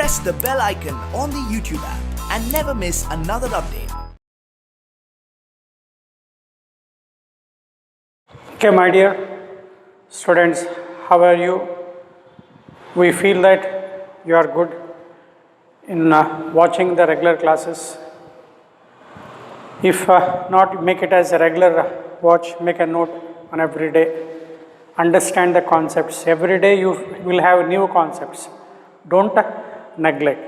press the bell icon on the YouTube app and never miss another update. Okay, my dear students, how are you? We feel that you are good in watching the regular classes. If not, make it as a regular watch, make a note on every day. Understand the concepts. Every day you will have new concepts. Don't neglect.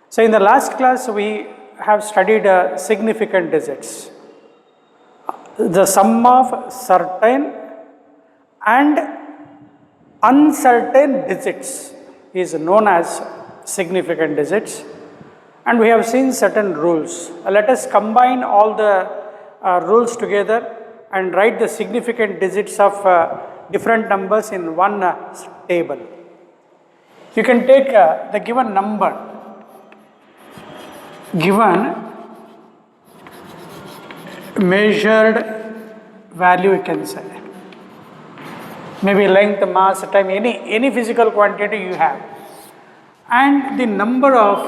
So in the last class, we have studied significant digits. The sum of certain and uncertain digits is known as significant digits, and we have seen certain rules. Let us combine all the rules together and write the significant digits of different numbers in one table. You can take the given number, given measured value, you can say, maybe length, mass, time, any physical quantity you have, and the number of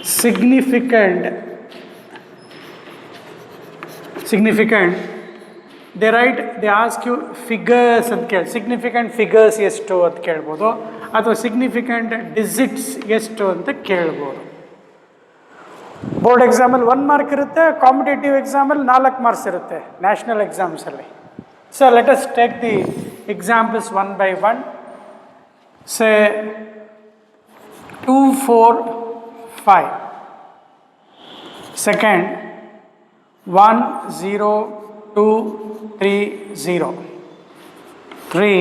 significant, they ask you figures ಅಂತ ಕೇಳಿ, significant figures ಎಷ್ಟು ಅಂತ ಕೇಳ್ಬೋದು, ಅಥವಾ significant digits ಎಷ್ಟು ಅಂತ ಕೇಳ್ಬೋದು. Board ಎಕ್ಸಾಮಲ್ಲಿ 1 ಮಾರ್ಕ್ ಇರುತ್ತೆ, ಕಾಂಪಿಟೇಟಿವ್ ಎಕ್ಸಾಮಲ್ಲಿ 4 ಮಾರ್ಕ್ಸ್ ಇರುತ್ತೆ, ನ್ಯಾಷನಲ್ ಎಕ್ಸಾಮ್ಸಲ್ಲಿ. So let us take the examples one by one. Say 2, 4, 5. Second, 1, 0, 2, 3, 0. 3,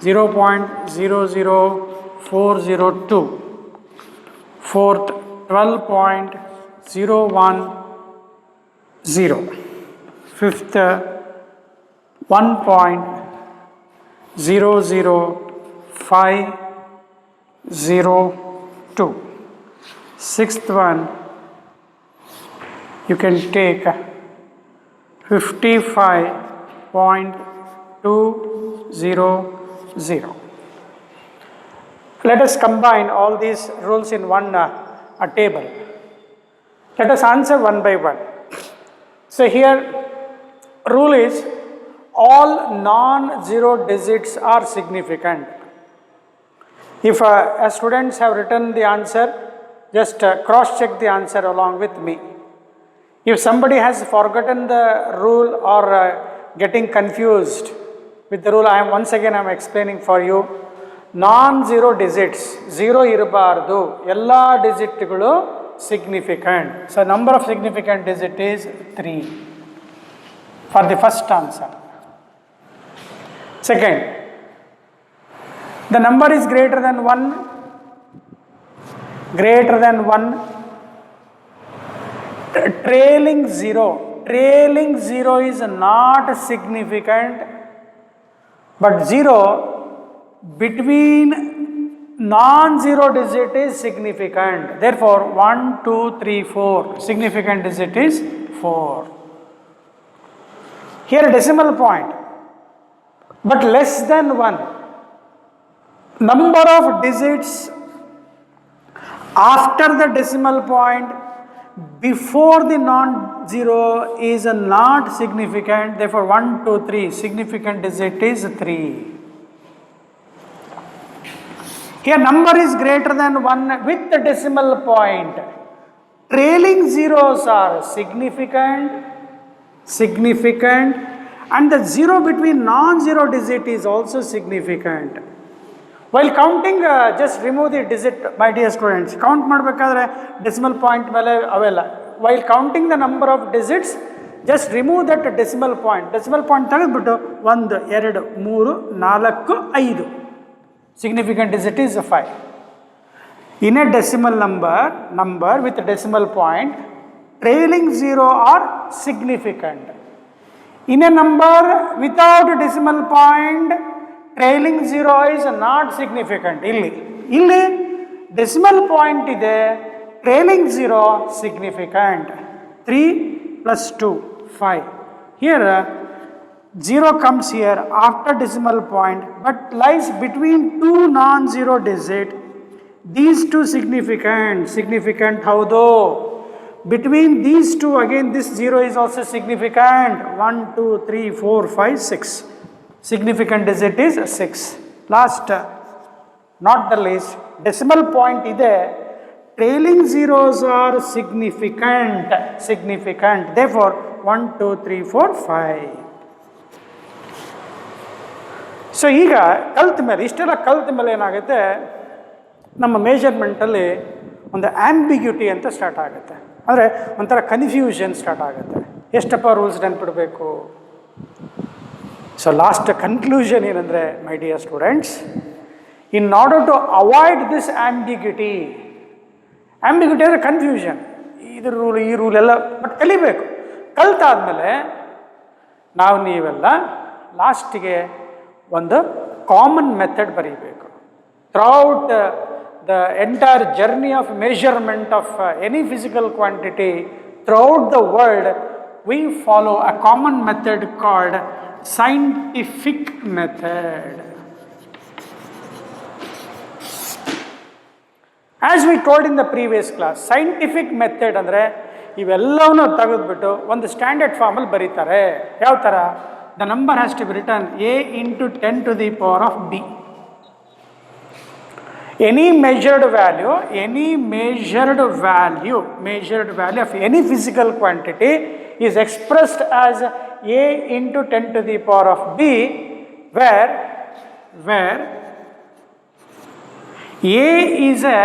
0.00402. Fourth, 12.010. Fifth, 1.00502. Sixth one, you can take 55.200. Let us combine all these rules in one table. Let us answer one by one. So here rule is all non-zero digits are significant. If students have written the answer, just cross-check the answer along with me. If somebody has forgotten the rule or getting confused with the rule, I am explaining for you. Non-zero digits, zero irbardu, ella digitgulu significant. So number of significant digit is 3 for the first answer. Second, the number is greater than 1. Trailing zero is not significant, but 0 between non-zero digit is significant. Therefore 1, 2, 3, 4, significant digit is 4. Here decimal point, but less than 1. Number of digits after the decimal point before the non-zero is not significant. Therefore 1, 2, 3, significant digit is 3. Here number is greater than 1 with the decimal point. Trailing zeros are significant, and the zero between non-zero digit is also significant. While counting, just remove the digit, my dear students. Count ಮಾಡಬೇಕಾದ್ರೆ decimal point ಮೇಲೆ ಅವೆಲ್ಲ. While counting the number of digits, just remove that decimal point. Decimal point ತೆಗೆದುಬಿಟ್ಟು 1, 2, 3, 4, 5. Significant digit is 5. In a decimal number with a decimal point, trailing zero are significant. In a number without a decimal point, trailing zero is not significant. Illi decimal point ide, trailing zero significant. 3 plus 2, 5. Here 0 comes here after decimal point, but lies between two non-zero digits. These two significant howdo. Between these two, again this 0 is also significant. 1, 2, 3, 4, 5, 6. Significant digit is 6. Last, not the least, decimal point ide. Trailing zeros are significant. Therefore, 1, 2, 3, 4, 5. So ಈಗ ಇಷ್ಟೆಲ್ಲ ಕಲ್ತ ಮೇಲೆ ಏನಾಗುತ್ತೆ, ನಮ್ಮ ಮೆಜರ್ಮೆಂಟಲ್ಲಿ ಒಂದು ambiguity ಅಂತ start ಆಗುತ್ತೆ. ಅಂದರೆ ಒಂಥರ ಕನ್ಫ್ಯೂಷನ್ ಸ್ಟಾರ್ಟ್ ಆಗುತ್ತೆ. ಎಷ್ಟಪ್ಪ ರೂಲ್ಸ್ ನೆನ್ಪಿಡಬೇಕು. ಸೊ ಲಾಸ್ಟ್ ಕನ್ಕ್ಲೂಷನ್ ಏನಂದರೆ, my dear students, in order to avoid this ambiguity ಅಂದರೆ ಕನ್ಫ್ಯೂಷನ್, ಇದ್ರ ರೂಲ್ ಈ ರೂಲ್ ಎಲ್ಲ ಬಟ್ ಕಲಿಬೇಕು. ಕಲ್ತಾದ್ಮೇಲೆ ನೀವೆಲ್ಲ ಲಾಸ್ಟಿಗೆ ಒಂದು ಕಾಮನ್ ಮೆಥಡ್ ಬರೀಬೇಕು. Throughout the entire journey of measurement of any physical quantity throughout the world, we follow a common method called scientific method. As we told in the previous class, scientific method ಅಂದರೆ ಇವೆಲ್ಲವನ್ನೂ ತೆಗೆದುಬಿಟ್ಟು ಒಂದು standard ಫಾರ್ಮಲ್ಲಿ ಬರೀತಾರೆ. ಯಾವ ಥರ? The number has to be written a into 10 to the power of b. Any measured value of any physical quantity is expressed as a into 10 to the power of b, where a is a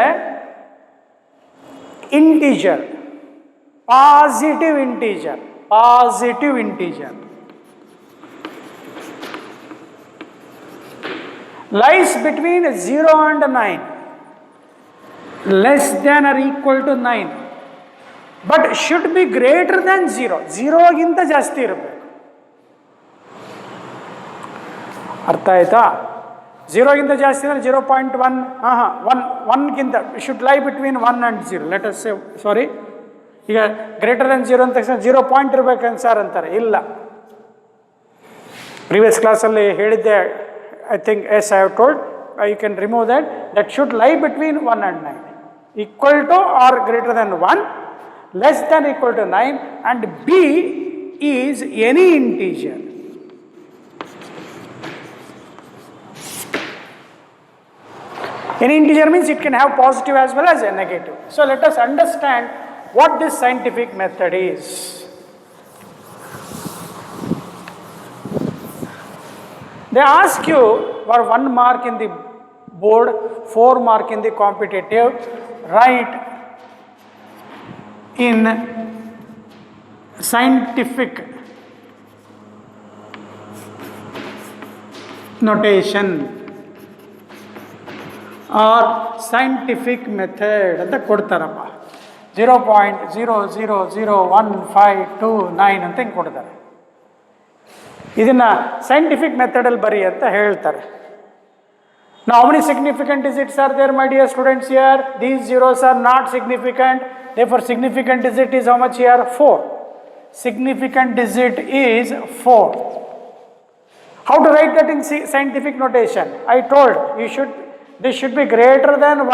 integer, positive integer, lies between 0 and 9, less than or equal to 9, but should be greater than 0. 0 ಗಿಂತ ಜಾಸ್ತಿ ಇರಬೇಕು. ಅರ್ಥ ಆಯ್ತಾ? 0 ಗಿಂತ ಜಾಸ್ತಿ ಅಂದರೆ 0.1, 1ಗಿಂತ should lie between 1 and 0. Let us say, sorry, ಈಗ ಗ್ರೇಟರ್ ದೆನ್ 0 ಅಂತ ತಕ್ಷಣ 0 ಪಾಯಿಂಟ್ ಇರಬೇಕಂತ ಸರ್ ಅಂತಾರೆ. ಇಲ್ಲ, ಪ್ರೀವಿಯಸ್ ಕ್ಲಾಸಲ್ಲಿ ಹೇಳಿದ್ದೆ. I think as I have told, you can remove that. That should lie between 1 and 9. Equal to or greater than 1, less than or equal to 9, and b is any integer. Any integer means it can have positive as well as a negative. So let us understand what this scientific method is. They ask you for 1 mark in the board, 4 mark in the competitive, write in scientific notation or scientific method ಅಂತ ಕೊಡ್ತಾರಪ್ಪ. 0.000159 ಅಂತ ಹಿಂಗೆ ಕೊಡ್ತಾರೆ. ಇದನ್ನು scientific ಮೆಥಡಲ್ಲಿ ಬರಿ ಅಂತ ಹೇಳ್ತಾರೆ. Now how many significant digits are there, my dear students, here? These zeros are not significant. Therefore significant digit is how much here? 4. Significant digit is 4. How to write that in scientific notation? I told this should be greater than 1.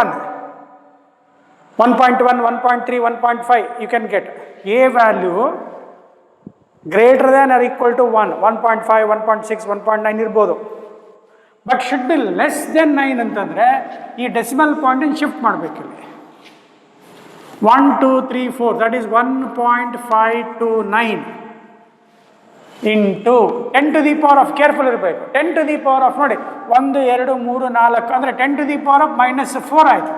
1.1, 1.3, 1.5 you can get. A value greater than or equal to 1, 1.5, 1.6, 1.9 ಇರ್ಬೋದು. But should be less than 9 ಅಂತಂದರೆ ಈ decimal ಪಾಯಿಂಟನ್ನು shift ಮಾಡಬೇಕಿಲ್ಲಿ. 1, 2, 3, 4, that is 1.529 into 10 to the power of, careful ಇರಬೇಕು, 10 to the power of, ನೋಡಿ 1, 2, 3, 4 ಅಂದರೆ 10 to the power of -4 ಆಯಿತು.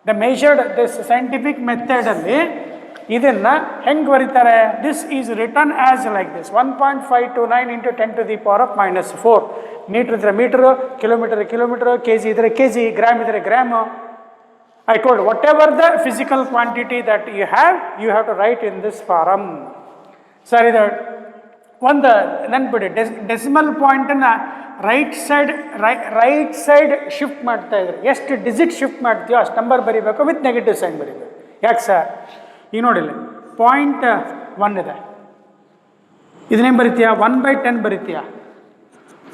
The measured this scientific ಮೆಥಡಲ್ಲಿ ಇದನ್ನು ಹೆಂಗೆ ಬರೀತಾರೆ? This is written as like this, 1.529 into 10 to the power of -4. Metre ಇದ್ದರೆ metre, kilometre kilometre, K G ಇದ್ದರೆ ಕೆ ಜಿ, ಗ್ರಾಮ್ ಇದ್ದರೆ gram. I told whatever the physical quantity that you have to write in this form. Sir, ಇದು ಒಂದು ನೆನ್ಪಿಡಿ, decimal ಪಾಯಿಂಟನ್ನು right side shift ಮಾಡ್ತಾ ಇದ್ರೆ ಎಷ್ಟು ಡಿಜಿಟ್ ಶಿಫ್ಟ್ ಮಾಡ್ತೀಯೋ ಅಷ್ಟು ನಂಬರ್ ಬರೀಬೇಕು, ವಿತ್ ನೆಗೆಟಿವ್ ಸೈನ್ ಬರೀಬೇಕು. ಯಾಕೆ ಸರ್? ಈಗ ನೋಡಿಲ್ಲ, 0.1 ಇದೆ, ಇದನ್ನೇನು ಬರಿತೀಯಾ? 1/10 ಬರಿತೀಯಾ?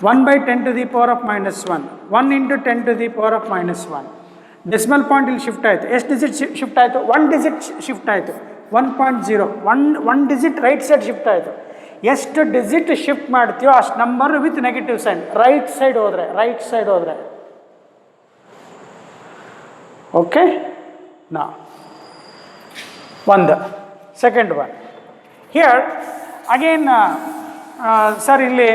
1/10 to the power of -1, 1 into 10 to the power of -1. Decimal point ಇಲ್ಲಿ ಶಿಫ್ಟ್ ಆಯಿತು. ಎಷ್ಟು ಡಿಜಿಟ್ ಶಿಫ್ಟ್ ಆಯಿತು? 1 ಡಿಜಿಟ್ ಶಿಫ್ಟ್ ಆಯಿತು. 1.0 1 ಡಿಜಿಟ್ ರೈಟ್ ಸೈಡ್ ಶಿಫ್ಟ್ ಆಯಿತು. ಎಷ್ಟು ಡಿಜಿಟ್ ಶಿಫ್ಟ್ ಮಾಡ್ತೀವೋ ಅಷ್ಟು number with negative sign right side ಹೋದರೆ ಓಕೆ. ನಾ ಒಂದು second one here again sir ಇಲ್ಲಿ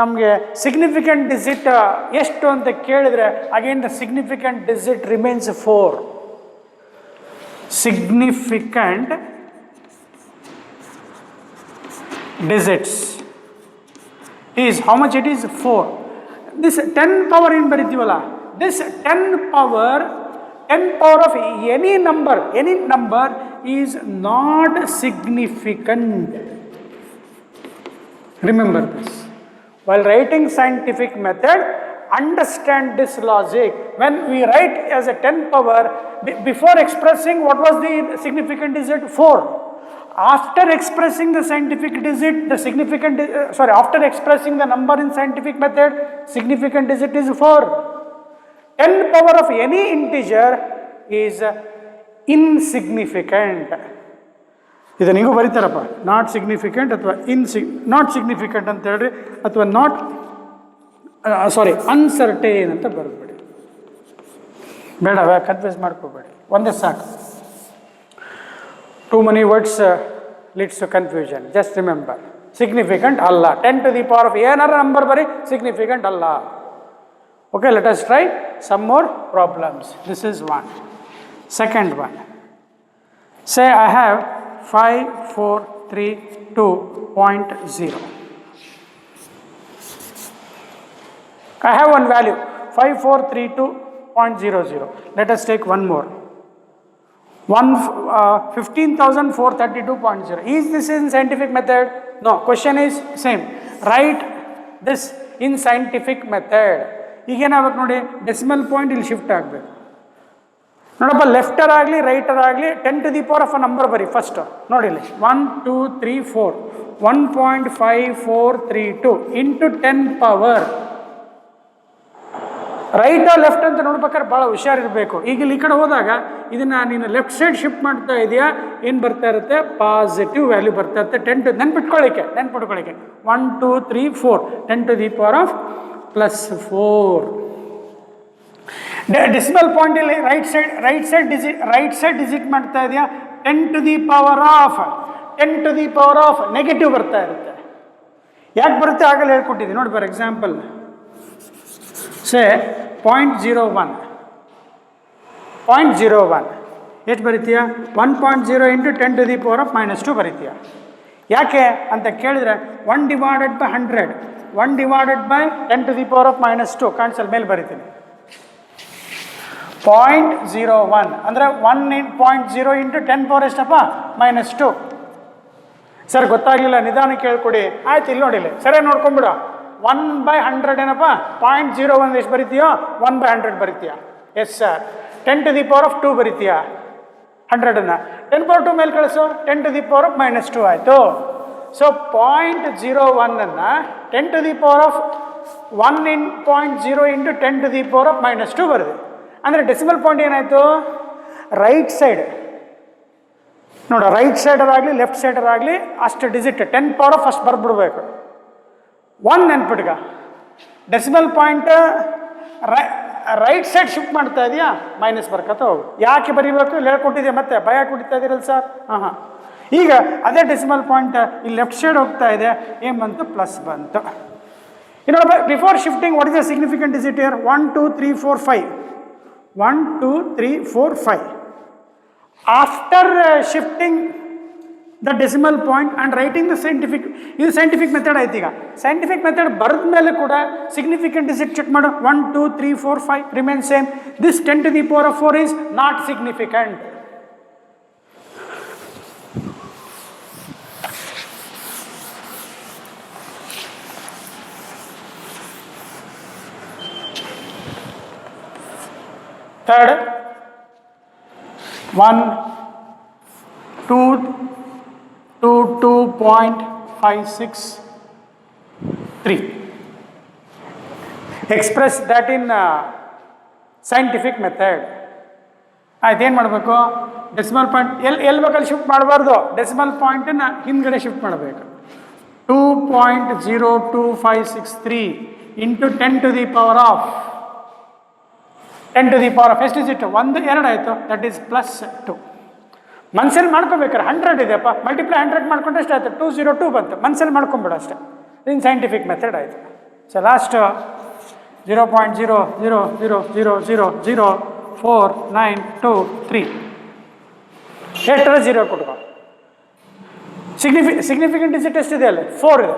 ನಮಗೆ ಸಿಗ್ನಿಫಿಕೆಂಟ್ ಡಿಜಿಟ್ ಎಷ್ಟು ಅಂತ ಕೇಳಿದರೆ again the significant digit remains 4. Significant digits is how much it is? 4. This 10 power in ಬರಿತೀವಲ್ಲ, this 10 power of any number is not significant. Remember this. While writing scientific method, understand this logic. When we write as a 10 power, before expressing what was the significant digit? 4. After expressing the scientific digit, after expressing the number in scientific method, significant digit is 4. 10 power of any integer is insignificant. ಇದು ನೀವು ಬರೀತಾರಪ್ಪ, not significant ಅಥವಾ not significant ಅಂತ ಹೇಳ್ರಿ, ಅಥವಾ uncertain ಅಂತ ಬರೆದ್ಬಿಡಿ. ಬೇಡವ confuse ಮಾಡ್ಕೋಬೇಡಿ, ಒಂದೇ ಸಾಕು. Too many words leads to confusion. Just remember, significant Allah. 10 to the power of another number bari significant Allah. Okay, let us try some more problems. This is one. Second one. Say I have 5432.0. I have one value 5432.00. Let us take one more. 15,432.0. Is this in scientific method? No. Question is same. Write this in scientific method. ಈಗೇನಾಗಬೇಕು ನೋಡಿ, decimal point ಇಲ್ಲಿ shift ಆಗಬೇಕು. ನೋಡಪ್ಪ, ಲೆಫ್ಟರ್ ಆಗಲಿ writer ಆಗಲಿ 10 to the power of a number ಬರಿ first. ನೋಡಿ ಇಲ್ಲಿ 1 2 3 4 1.5432 into 10 power. Right left ಅಂತ ನೋಡ್ಬೇಕಾದ್ರೆ ಭಾಳ ಹುಷಾರಿರಬೇಕು. ಈಗ ಇಲ್ಲಿ ಈ ಕಡೆ ಹೋದಾಗ ಇದನ್ನು ನೀನು ಲೆಫ್ಟ್ ಸೈಡ್ ಶಿಫ್ಟ್ ಮಾಡ್ತಾ ಇದೆಯಾ, ಏನು ಬರ್ತಾ ಇರುತ್ತೆ? ಪಾಸಿಟಿವ್ ವ್ಯಾಲ್ಯೂ ಬರ್ತಾ ಇರುತ್ತೆ. 10 to ನೆನ್ಪಿಟ್ಕೊಳ್ಳಿಕ್ಕೆ 1 2 3 4 10 to the power of +4. Decimal point ಇಲ್ಲಿ ರೈಟ್ ಸೈಡ್ ಡಿಜಿಟ್ ಮಾಡ್ತಾ ಇದೆಯಾ, 10 to the power of negative ಬರ್ತಾ ಇರುತ್ತೆ. ಯಾಕೆ ಬರುತ್ತೆ ಆಗಲ್ಲ ಹೇಳ್ಕೊಟ್ಟಿದ್ದೀನಿ ನೋಡಿ. ಫಾರ್ ಎಕ್ಸಾಂಪಲ್ ಸೇ 0.01 ಎಷ್ಟು ಬರೀತೀಯ? 1.0 into 10 to the power of -2 ಬರೀತೀಯ. ಯಾಕೆ ಅಂತ ಕೇಳಿದ್ರೆ 1 divided by 100 1 divided by 10 to the power of -2 ಕಾಣಿಸಲ್ ಮೇಲೆ ಬರೀತೀನಿ. 0.01 ಅಂದರೆ 1.0 ಇಂಟು 10 ಪವರ್ ಎಷ್ಟಪ್ಪ? -2. ಸರ್ ಗೊತ್ತಾಗಲಿಲ್ಲ, ನಿಧಾನ ಕೇಳ್ಕೊಡಿ. ಆಯ್ತು, ಇಲ್ಲಿ ನೋಡಿಲ್ಲ, ಸರಿಯಾಗಿ ನೋಡ್ಕೊಂಬಿಡು. 1/100 ಏನಪ್ಪ? 0.01 ಎಷ್ಟು ಬರಿತೀಯೋ 1/100 ಬರಿತೀಯ. Yes sir. 10 to the power of 2 ಬರಿತೀಯ 100ಅನ್ನು. 10 power 2 ಮೇಲೆ ಕಳಿಸು, 10 to the power of -2 ಆಯಿತು. So 0.01 10 to the power of 1.0 into 10 to the power of -2 ಬರೆದೆ. ಅಂದರೆ ಡೆಸಿಮಲ್ ಪಾಯಿಂಟ್ ಏನಾಯಿತು? ರೈಟ್ ಸೈಡ್ ನೋಡ, ರೈಟ್ ಸೈಡರಾಗಲಿ ಲೆಫ್ಟ್ ಸೈಡರಾಗಲಿ ಅಷ್ಟು ಡಿಜಿಟ್ 10 power of ಅಷ್ಟು ಬರ್ಬಿಡ್ಬೇಕು. 1 ನೆನ್ಪಿಟ್ಗ, decimal point right side shift ಮಾಡ್ತಾ ಇದೆಯಾ, ಮೈನಸ್ ಬರ್ಕತ್ತ ಹೋಗು. ಯಾಕೆ ಬರೀಬೇಕು? ಇಲ್ಲಿ ಹೇಳ್ಕೊಟ್ಟಿದ್ಯಾ, ಮತ್ತೆ ಭಯ ಕೊಡ್ತಾ ಇದ್ದೀರಲ್ಲ ಸರ್. ಹಾಂ ಈಗ ಅದೇ ಡೆಸಿಮಲ್ ಪಾಯಿಂಟ್ ಇಲ್ಲಿ ಲೆಫ್ಟ್ ಸೈಡ್ ಹೋಗ್ತಾ ಇದೆ, ಏನು ಬಂತು? ಪ್ಲಸ್ ಬಂತು. ಇನ್ನು before shifting what is the significant digit here? 1 2 3 4 5 1 2 3 4 5. After shifting the decimal point and writing the scientific, ಇದು ಸೈಂಟಿಫಿಕ್ ಮೆಥಡ್ ಆಯ್ತು. ಈಗ ಸೈಂಟಿಫಿಕ್ ಮೆಥಡ್ ಬರೆದ ಮೇಲೆ ಕೂಡ ಸಿಗ್ನಿಫಿಕೆಂಟ್ ಡಿಜಿಟ್ ಚೆಕ್ ಮಾಡು. 1 2 3 4 5 remain same. This 10 to the power of 4 is not significant. Third, 1 2 to 2.563. Express that in scientific method. ಆಯ್ತು, ಏನು ಮಾಡಬೇಕು? ಡೆಸಿಮಲ್ ಪಾಯಿಂಟ್ ಎಲ್ಲಿ ಬೇಕಲ್ಲಿ ಶಿಫ್ಟ್ ಮಾಡಬಾರ್ದು, ಡೆಸಿಮಲ್ ಪಾಯಿಂಟನ್ನು ಹಿಂದ್ಗಡೆ ಶಿಫ್ಟ್ ಮಾಡಬೇಕು. 2.02563 into 10 to the power of 10 to the power of ಎಷ್ಟು is ಇಟ್ಟು? 1 2 ಆಯಿತು, ದಟ್ ಈಸ್ +2. ಮನ್ಸಲ್ಲಿ ಮಾಡ್ಕೋಬೇಕಾರೆ 100 ಇದೆಯಪ್ಪ, ಮಲ್ಟಿಪ್ಲೈ 100 ಮಾಡ್ಕೊಂಡ್ರೆ ಎಷ್ಟು ಆಯಿತು? 202 ಬಂತು. ಮನ್ಸಲ್ಲಿ ಮಾಡ್ಕೊಂಬಿಡು ಅಷ್ಟೇ. ಇನ್ ಸೈಂಟಿಫಿಕ್ ಮೆಥಡ್ ಆಯಿತು. ಸೊ ಲಾಸ್ಟ್ 0.000000492 ಎಷ್ಟರ 0 ಕೊಟ್ಕೊ. ಸಿಗ್ನಿಫಿಕೆಂಟ್ ಡಿಜಿಟ್ ಎಷ್ಟಿದೆ ಅಲ್ಲಿ? 4 ಇದೆ.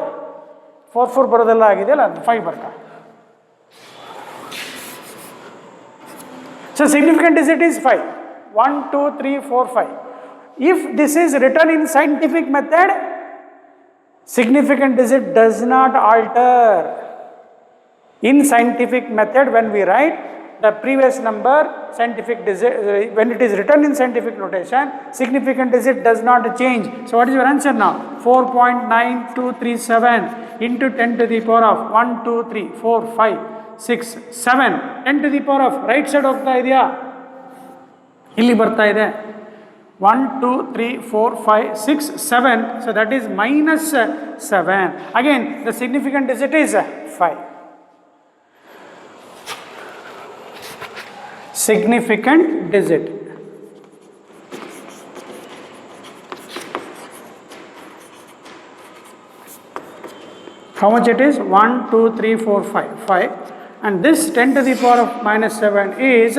4 ಬರೋದೆಲ್ಲ ಆಗಿದೆಯಲ್ಲ, ಅದು 5 ಬರ್ತಾ. So significant digit is 5. 1 2 3 4 5. If this is written in scientific method, significant digit does not alter. In scientific method, when we write the previous number, scientific digit, when it is written in scientific notation, significant digit does not change. So what is your answer now? 4.9237 into 10 to the power of 1 2 3 4 5 6 7. 10 to the power of right side ಹೋಗ್ತಾ ಇದೆಯಾ? ಇಲ್ಲಿ ಬರ್ತಾ ಇದೆ. 1 2 3 4 5 6 7. So that is -7. Again, the significant digit is 5. Significant digit. How much it is? 1 2 3 4 5 5. And this 10 to the power of -7 is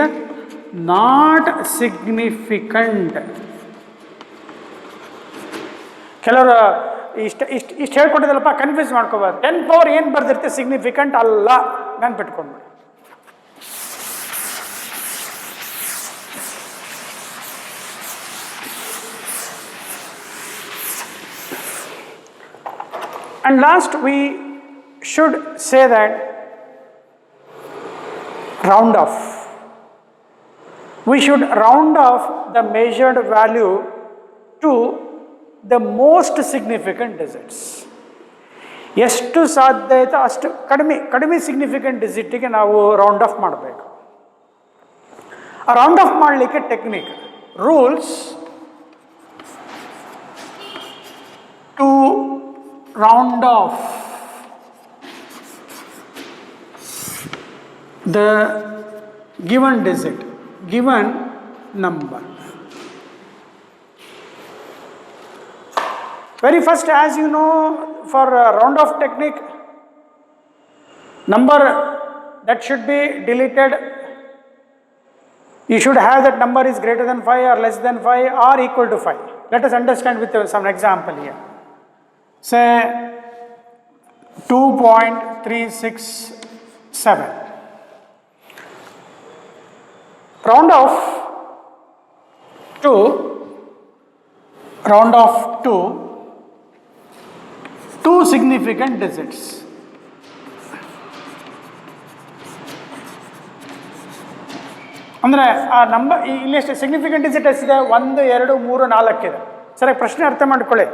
not significant. ಕೆಲವರು ಇಷ್ಟು ಹೇಳ್ಕೊಟ್ಟಿದ್ದಲ್ಲಪ್ಪ, confuse ಮಾಡ್ಕೋಬಾರ್ದು. 10 power ಏನು ಬರ್ದಿರುತ್ತೆ? Significant ಅಲ್ಲ, ನೆನ್ಪಿಟ್ಕೊಂಡ್ಬಿಡಿ. And last, we should say that round off. We should round off the measured value to the most significant digits. ಎಷ್ಟು ಸಾಧ್ಯ ಆಯಿತು ಅಷ್ಟು ಕಡಿಮೆ ಸಿಗ್ನಿಫಿಕೆಂಟ್ ಡಿಜಿಟಿಗೆ ನಾವು ರೌಂಡ್ ಆಫ್ ಮಾಡಬೇಕು. ಆ ರೌಂಡ್ ಆಫ್ ಮಾಡಲಿಕ್ಕೆ technique, rules to round off the given digit, given number. Very first, as you know, for round off technique, number that should be deleted, you should have that number is greater than 5 or less than 5 or equal to 5. Let us understand with some example here. Say 2.367. Round off to 2 significant digits. ಅಂದರೆ ಆ number ಇಲ್ಲಿ ಎಷ್ಟು significant digit ಎಷ್ಟಿದೆ? 1 2 3 4 ಇದೆ. ಸರಿ, ಪ್ರಶ್ನೆ ಅರ್ಥ ಮಾಡ್ಕೊಳ್ಳಿ.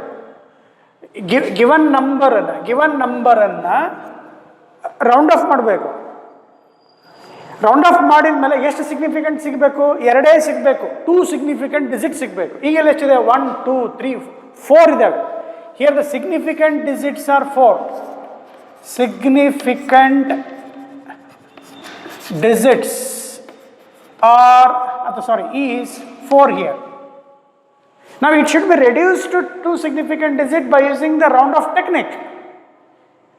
ಗಿವನ್ ನಂಬರನ್ನು ರೌಂಡ್ ಆಫ್ ಮಾಡಬೇಕು. ರೌಂಡ್ ಆಫ್ ಮಾಡಿದ ಮೇಲೆ ಎಷ್ಟು ಸಿಗ್ನಿಫಿಕೆಂಟ್ ಸಿಗಬೇಕು? 2 ಸಿಗಬೇಕು. 2 ಸಿಗ್ನಿಫಿಕೆಂಟ್ ಡಿಜಿಟ್ ಸಿಗಬೇಕು. ಈಗೆಲ್ಲ ಎಷ್ಟಿದೆ? 1 2 3 4 ಇದ್ದಾವೆ. Here the significant digits are 4. Significant digits are, is 4 here. Now it should be reduced to 2 significant digit by using the round off technique.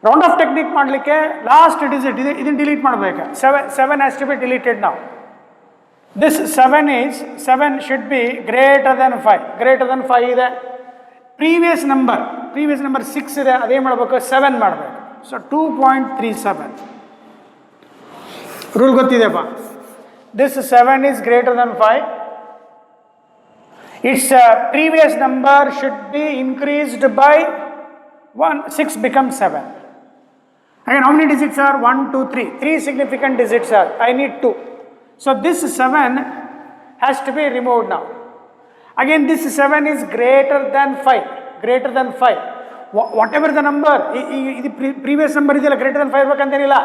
Round off technique ಮಾಡಲಿಕ್ಕೆ ಲಾಸ್ಟ್ ಡಿಜಿಟ್ ಇದನ್ನು delete ಮಾಡಬೇಕು. 7 has to be deleted now. This 7 should be greater than 5. Greater than 5 ಇದೆ. previous number 6 ಇದೆ, ಅದೇ ಮಾಡಬೇಕು, 7 ಮಾಡಬೇಕು. So 2.37 rule ಗೊತ್ತಿದೆಯಪ್ಪ. This 7 is greater than 5. Its previous number should be increased by 1. 6 becomes 7. Again, how many digits are? 1 2 3. 3 significant digits are. I need 2. So this 7 has to be removed now. Again, this 7 is greater than 5. Greater than 5. Whatever the number, the previous number is greater than 5 ಬೇಕಂತೇನಿಲ್ಲ.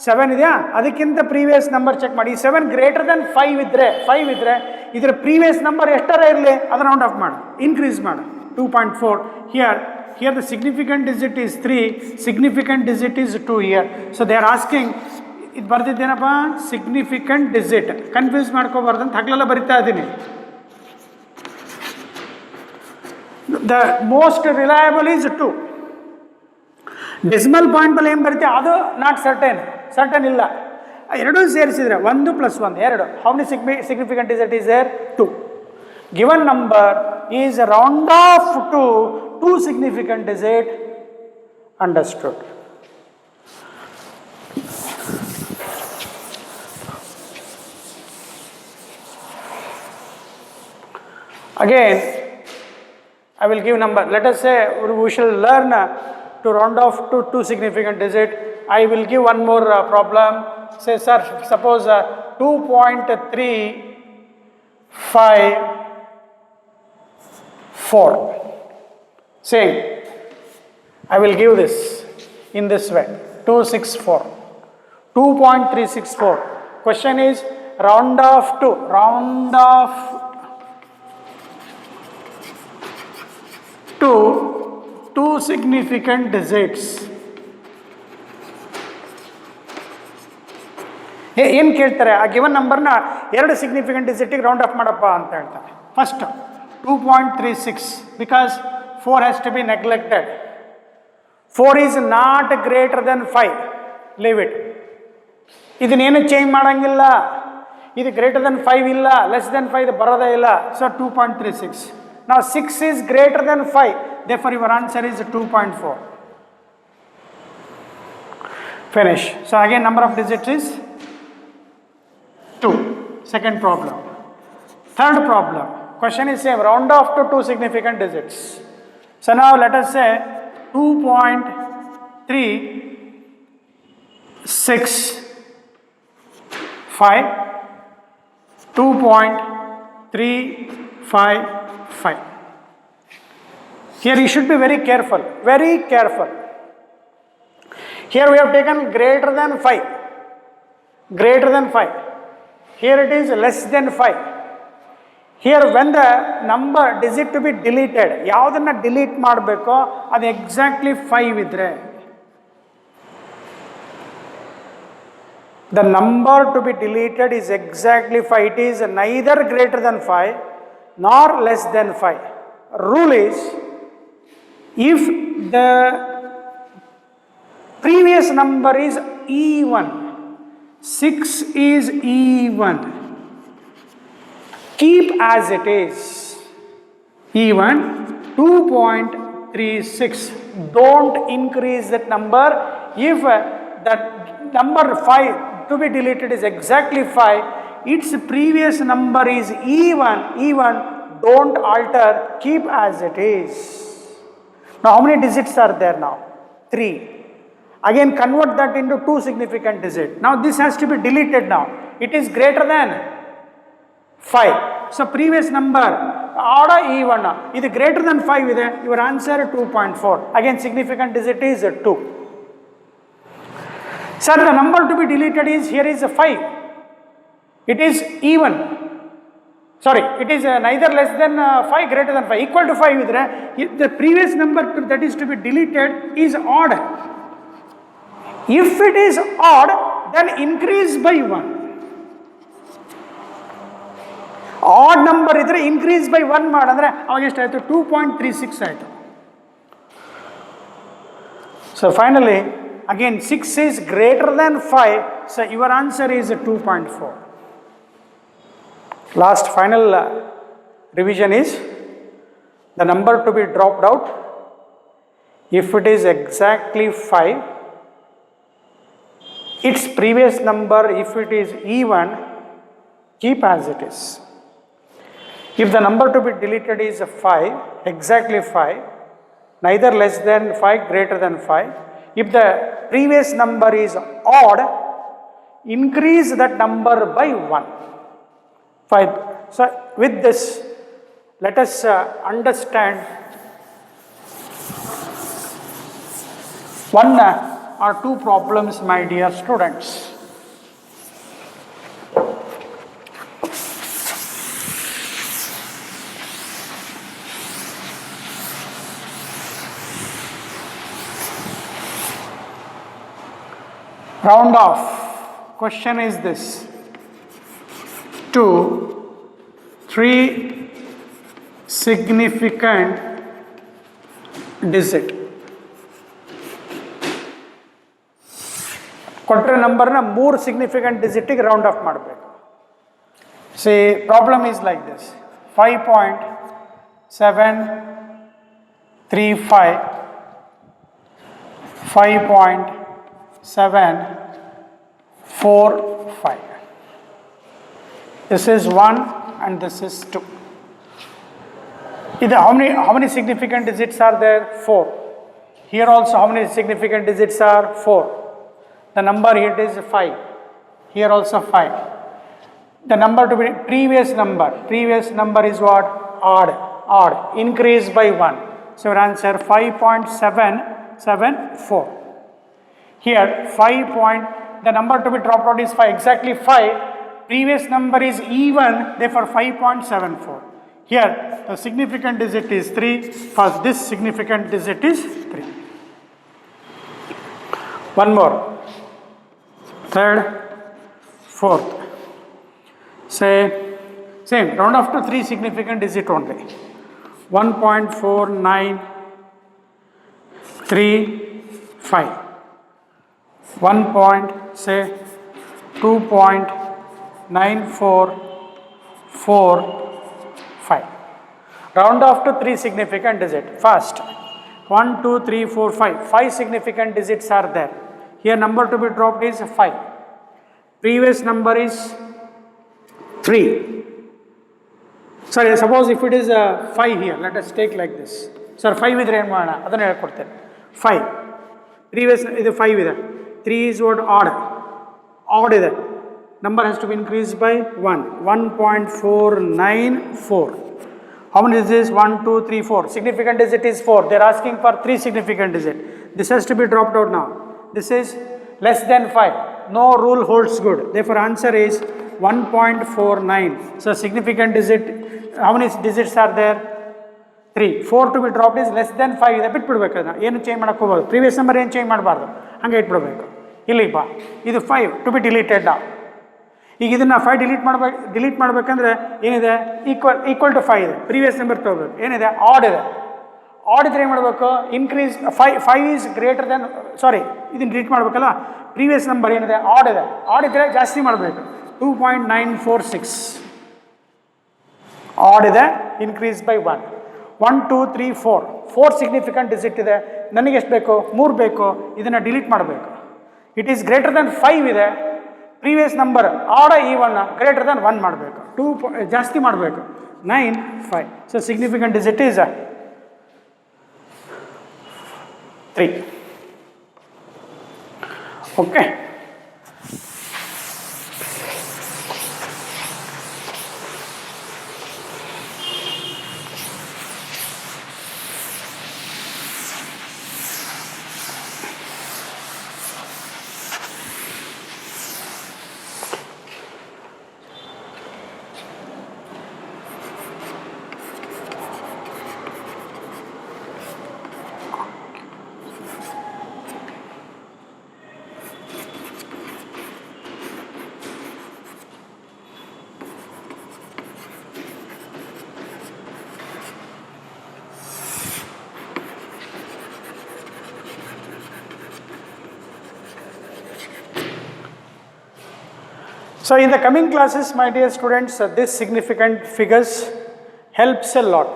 7 ಇದೆಯಾ, ಅದಕ್ಕಿಂತ previous number check ಮಾಡಿ. ಈ 7 greater than 5 ಇದ್ದರೆ ಇದರ previous number ಎಷ್ಟರ ಇರಲಿ ಅದನ್ನು round of ಮಾಡು, ಇನ್ಕ್ರೀಸ್ ಮಾಡು. 2.4 here the significant digit is 3, significant digit is 2 here. So they are asking, ಇದು ಬರ್ದಿದ್ದೇನಪ್ಪ ಸಿಗ್ನಿಫಿಕೆಂಟ್ ಡಿಜಿಟ್, ಕನ್ಫ್ಯೂಸ್ ಮಾಡ್ಕೋಬಾರ್ದು ಅಂತ ಹಗಲೆಲ್ಲ ಬರಿತಾ ಇದ್ದೀನಿ. The most reliable is 2. Decimal point ಬಲ್ಲಿ ಏನು ಬರುತ್ತೆ ಅದು ನಾಟ್ ಸರ್ಟನ್ ಇಲ್ಲ. ಎರಡೂ ಸೇರಿಸಿದರೆ 1 + 1 2. How many significant digit is there? 2. Given number is round off to 2 significant digit. Understood. Again, I will give number. Let us say we shall learn to round off to 2 significant digit. I will give one more problem. Say, sir, suppose 2.354. Saying, I will give this in this way, 264, 2.364. Question is round off to 2 significant digits. ಏನು ಕೇಳ್ತಾರೆ, ಆ given ನಂಬರ್ನ 2 significant ಡಿಜಿಟಿಗೆ round of ಮಾಡಪ್ಪ ಅಂತ ಹೇಳ್ತಾರೆ. First 2.36 because 4 has to be neglected. 4 is not greater than 5. Leave it. ಇದನ್ನೇನು change ಮಾಡೋಂಗಿಲ್ಲ. ಇದು ಗ್ರೇಟರ್ ದೆನ್ 5 ಇಲ್ಲ, ಲೆಸ್ ದೆನ್ 5 ಇದು ಬರೋದೇ ಇಲ್ಲ. So 2.36. Now 6 is greater than 5. Therefore your answer is 2.4. Finish. So again number of digits is 2. Second problem. Third problem. Question is same, round off to 2 significant digits. So now let us say 2.365, 2.355. Here you should be very careful, very careful. Here we have taken greater than 5, greater than 5. Here it is less than 5. Here when the number digit to be deleted, ಯಾವುದನ್ನು delete ಮಾಡಬೇಕೋ ಅದು exactly 5 ಇದ್ದರೆ, the number to be deleted is exactly 5. It is neither greater than 5 nor less than 5. Rule is, if the previous number is even, 6 is even, keep as it is, even 2.36. Don't increase that number. If that number 5 to be deleted is exactly 5, its previous number is even, don't alter, keep as it is. Now how many digits are there now? 3. Again convert that into 2 significant digits. Now this has to be deleted now. It is greater than 5. So previous number odd even, ಇದು greater than 5 ಇದೆ, your answer 2.4. Again significant digit is 2. Sir, the number to be deleted is, here is 5. It is even. Sorry, it is neither less than 5, greater than 5, equal to 5 idre, the previous number that is to be deleted is odd. If it is odd, then increase by 1. Odd number idre increase by 1 ಮಾಡಿದ್ರೆ ಅವಾಗ ಎಷ್ಟಾಯಿತು? 2.36 ಆಯಿತು. So finally, again 6 is greater than 5, so your answer is 2.4. Last final revision is the number to be dropped out. If it is exactly 5, its previous number, if it is even, keep as it is. If the number to be deleted is 5, exactly 5, neither less than 5, greater than 5. If the previous number is odd, increase that number by 1. 5. So with this, let us understand one or two problems, my dear students. Round off. Question is this: 2, 3 significant digit. ಕೊಟ್ಟರೆ ನಂಬರ್ನ 3 significant ಡಿಜಿಟಿಗೆ round off ಮಾಡಬೇಕು. C problem is like this: 5.735, 5.745. This is 1 and this is 2. How many significant digits are there? 4. Here also how many significant digits are? 4. The number here is 5. Here also 5. The number to be previous number is what? Odd. Increase by 1. So your answer 5.774. Here 5. The number to be dropped out is 5. Exactly 5. Previous number is even, therefore 5.74. Here the significant digit is 3. First this significant digit is 3. One more. Third, fourth. Say same, round off to 3 significant digit only. 1.4935. 2.9445. Round off to 3 significant digit. First, 1, 2, 3, 4, 5. 5 significant digits are there. Here number to be dropped is 5. Previous number is 3. Sorry, suppose if it is 5 here, let us take like this. Sir, 5 idre ಏನು ಮಾಡೋಣ ಅದನ್ನು ಹೇಳ್ಕೊಡ್ತೇನೆ. 5. Previous ಇದು 5 ಇದೆ. 3 is what? Odd ಇದೆ. Number has to be increased by 1. 1.494. How many is this? 1, 2, 3, 4. Significant digit is 4. They are asking for 3 significant digit. This has to be dropped out now. This is less than 5. No rule holds good. Therefore answer is 1.49. So significant digit, how many digits are there? 3. 4 to be dropped is less than 5 ಇದೆ. ಬಿಟ್ಬಿಡ್ಬೇಕು ಅದನ್ನ, ಏನು change ಮಾಡಕ್ಕೆ ಹೋಗೋದು. Previous number ಏನು change ಮಾಡಬಾರ್ದು, ಹಂಗೆ ಇಟ್ಬಿಡ್ಬೇಕು. ಇಲ್ಲಿಪ್ಪ ಇದು 5 to B deleted ನಾವು. ಈಗ ಇದನ್ನು 5 ಡಿಲೀಟ್ ಮಾಡಬೇಕಂದ್ರೆ ಏನಿದೆ? ಈಕ್ವಲ್ ಟು 5 ಇದೆ. ಪ್ರೀವಿಯಸ್ ನಂಬರ್ ತೊಗೋಬೇಕು. ಏನಿದೆ? ಆಡ್ ಇದೆ. ಆಡ್ ಇದ್ರೆ ಏನು ಮಾಡಬೇಕು? ಇನ್ಕ್ರೀಸ್ 5 ಈಸ್ ಗ್ರೇಟರ್ ದೆನ್, ಸಾರಿ ಇದನ್ನು ಡಿಲೀಟ್ ಮಾಡಬೇಕಲ್ಲ. ಪ್ರೀವಿಯಸ್ ನಂಬರ್ ಏನಿದೆ? ಆಡ್ ಇದೆ. ಆಡ್ ಇದ್ದರೆ ಜಾಸ್ತಿ ಮಾಡಬೇಕು. 2.946 ಆಡ್ ಇದೆ. Increase by 1. 1, 2, 3, 4. 4 ಸಿಗ್ನಿಫಿಕೆಂಟ್ ಡಿಜಿಟ್ ಇದೆ. ನನಗೆ ಎಷ್ಟು ಬೇಕು? 3 ಬೇಕು. ಇದನ್ನು ಡಿಲೀಟ್ ಮಾಡಬೇಕು. ಇಟ್ ಈಸ್ ಗ್ರೇಟರ್ ದೆನ್ 5 ಇದೆ. ಪ್ರೀವಿಯಸ್ ನಂಬರ್ ಆಡ ಈವನ್ ಗ್ರೇಟರ್ ದೆನ್ 1 ಮಾಡಬೇಕು. 2 ಜಾಸ್ತಿ ಮಾಡಬೇಕು. 9, 5. So significant digit is 3. Okay. So in the coming classes, my dear students, this significant figures helps a lot.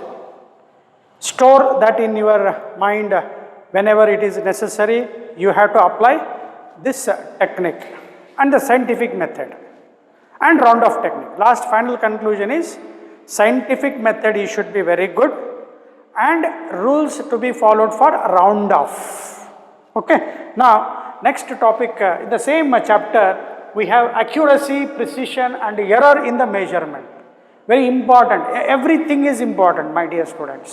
Store that in your mind whenever it is necessary. You have to apply this technique and the scientific method and round off technique. Last final conclusion is scientific method you should be very good and rules to be followed for round off. Okay. Now next topic in the same chapter. We have accuracy, precision and error in the measurement. Very important. Everything is important, my dear students.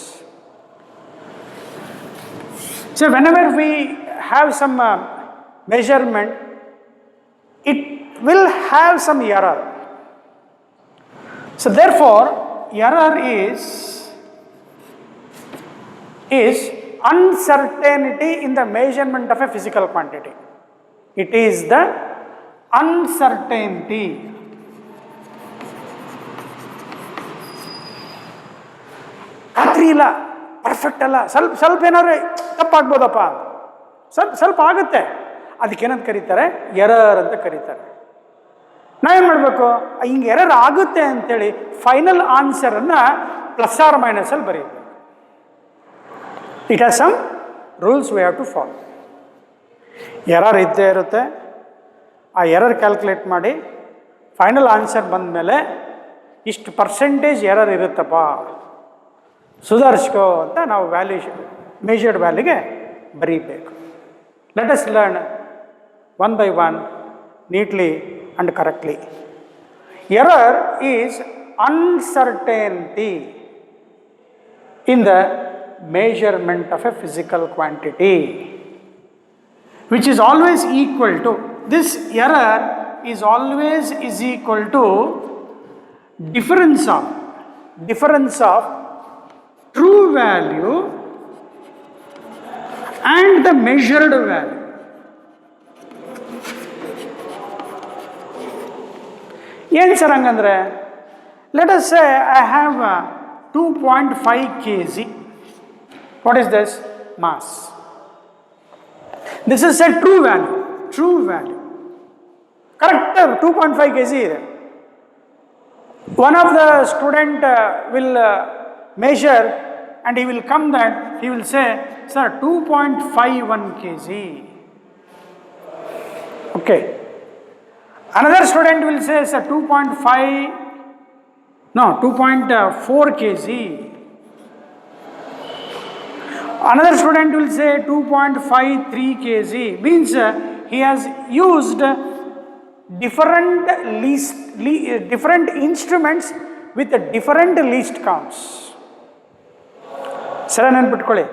So whenever we have some measurement, it will have some error. So therefore, error is uncertainty in the measurement of a physical quantity. It is the uncertainty. ಖಾತ್ರಿ ಇಲ್ಲ, perfect ಅಲ್ಲ, ಸ್ವಲ್ಪ ಏನಾದ್ರು ತಪ್ಪಾಗ್ಬೋದಪ್ಪ, ಸ್ವಲ್ಪ ಆಗುತ್ತೆ, ಅದಕ್ಕೇನಂತ ಕರೀತಾರೆ, error ಅಂತ ಕರೀತಾರೆ. ನಾವೇನು ಮಾಡಬೇಕು, ಹಿಂಗೆ ಎರರ್ ಆಗುತ್ತೆ ಅಂತೇಳಿ ಫೈನಲ್ ಆನ್ಸರನ್ನು ಪ್ಲಸ್ ಆರ್ ಮೈನಸಲ್ಲಿ ಬರೀಬೇಕು. It has some rules we have to follow. Error ಇದ್ದೇ ಇರುತ್ತೆ, ಆ ಎರರ್ ಕ್ಯಾಲ್ಕುಲೇಟ್ ಮಾಡಿ ಫೈನಲ್ ಆನ್ಸರ್ ಬಂದ ಮೇಲೆ ಇಷ್ಟು ಪರ್ಸೆಂಟೇಜ್ ಎರರ್ ಇರುತ್ತಪ್ಪ, ಸುಧಾರಿಸ್ಕೋ ಅಂತ ನಾವು ಮೆಜರ್ಡ್ ವ್ಯಾಲ್ಯೂಗೆ ಬರೀಬೇಕು. Let us learn one by one neatly and correctly. Error is uncertainty in the measurement of a physical quantity, which is always equal to, this error is always is equal to difference of true value and the measured value. ಏನು sir ಹಂಗಂದ್ರೆ, let us say I have 2.5 kg. What is this? Mass. This is a true value. Correct, 2.5 kg ಇದೆ. One of the student will measure and he will come that, he will say, sir, 2.51 kg. Okay. Another student will say, sir, 2.4 kg. Another student will say 2.53 kg. Means he has used different instruments with different least counts. ಸರಿ ನೆನ್ಪಿಟ್ಕೊಳ್ಳಿ,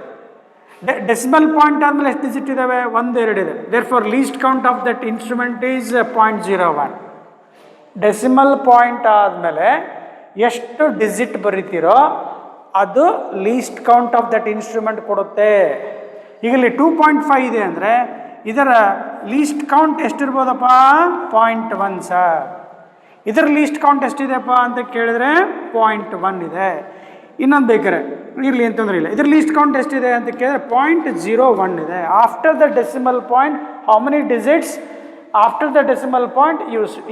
decimal point ಆದಮೇಲೆ ಎಷ್ಟು digit ಇದ್ದಾವೆ? 1, 2 ಇದೆ. Therefore least count of that instrument is 0.01. Decimal point ಆದಮೇಲೆ ಎಷ್ಟು digit ಬರೀತೀರೋ ಅದು least count of that instrument ಕೊಡುತ್ತೆ. ಈಗ ಇಲ್ಲಿ 2.5 ಇದೆ ಅಂದರೆ ಇದರ ಲೀಸ್ಟ್ ಕೌಂಟ್ ಎಷ್ಟಿರ್ಬೋದಪ್ಪ? 0.1 ಸರ್. ಇದರ ಲೀಸ್ಟ್ ಕೌಂಟ್ ಎಷ್ಟಿದೆಪ್ಪ ಅಂತ ಕೇಳಿದ್ರೆ 0.1 ಇದೆ. ಇನ್ನೊಂದು ಬೇಕಾರೆ ಇರಲಿ ಅಂತಂದ್ರೆ ಇಲ್ಲ, ಇದರ ಲೀಸ್ಟ್ ಕೌಂಟ್ ಎಷ್ಟಿದೆ ಅಂತ ಕೇಳಿದ್ರೆ 0.01 ಇದೆ. After the decimal point how many digits? After the decimal point,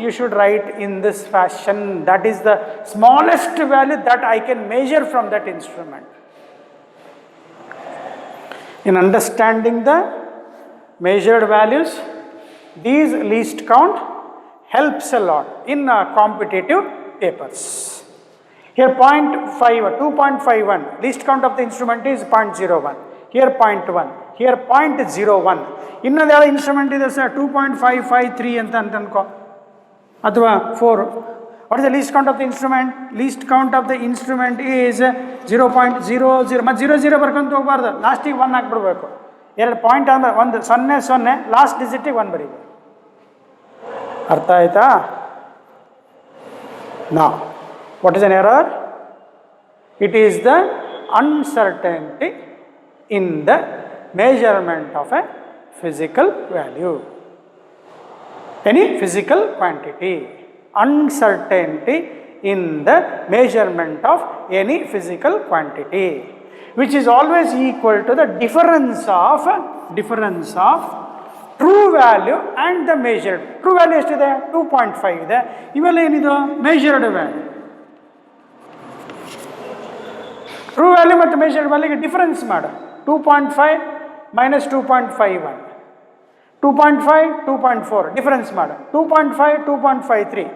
you should write in this fashion. That is the smallest value that I can measure from that instrument. In understanding the measured values, these least count helps a lot in competitive papers. Here 0.5, 2.51, least count of the instrument is 0.01. Here 0.1, here 0.01. ಇನ್ನೊಂದು ಯಾವ instrument ಇದೆ sir? 2.553 ಅಂತ ಅನ್ಕೋ, ಅಥವಾ 4. What is the least count of the instrument? Least count of the instrument is 0.00. ಮತ್ತು 00 ಬರ್ಕೊಂತ ಹೋಗ್ಬಾರ್ದು, ಲಾಸ್ಟಿಗೆ 1 ಹಾಕ್ಬಿಡ್ಬೇಕು. 2 point ಅಂದರೆ 1 0 0, ಲಾಸ್ಟ್ ಡಿಜಿಟಿಗೆ 1 ಬರೀಬೇಕು. ಅರ್ಥ ಆಯ್ತಾ? ನಾ what is an error? It is the uncertainty in the measurement of a physical value, any physical quantity. Uncertainty in the measurement of any physical quantity, which is always equal to the difference of true value and the measured. True value ಎಷ್ಟಿದೆ? 2.5 ಇದೆ. ಇವೆಲ್ಲ ಏನಿದು? measured value. True value ಮತ್ತು measured ವ್ಯಾಲ್ಯೂಗೆ difference ಮಾಡು. 2.5 minus 2.51, 2.5 2.4 difference ಮಾಡು. 2.5 2.53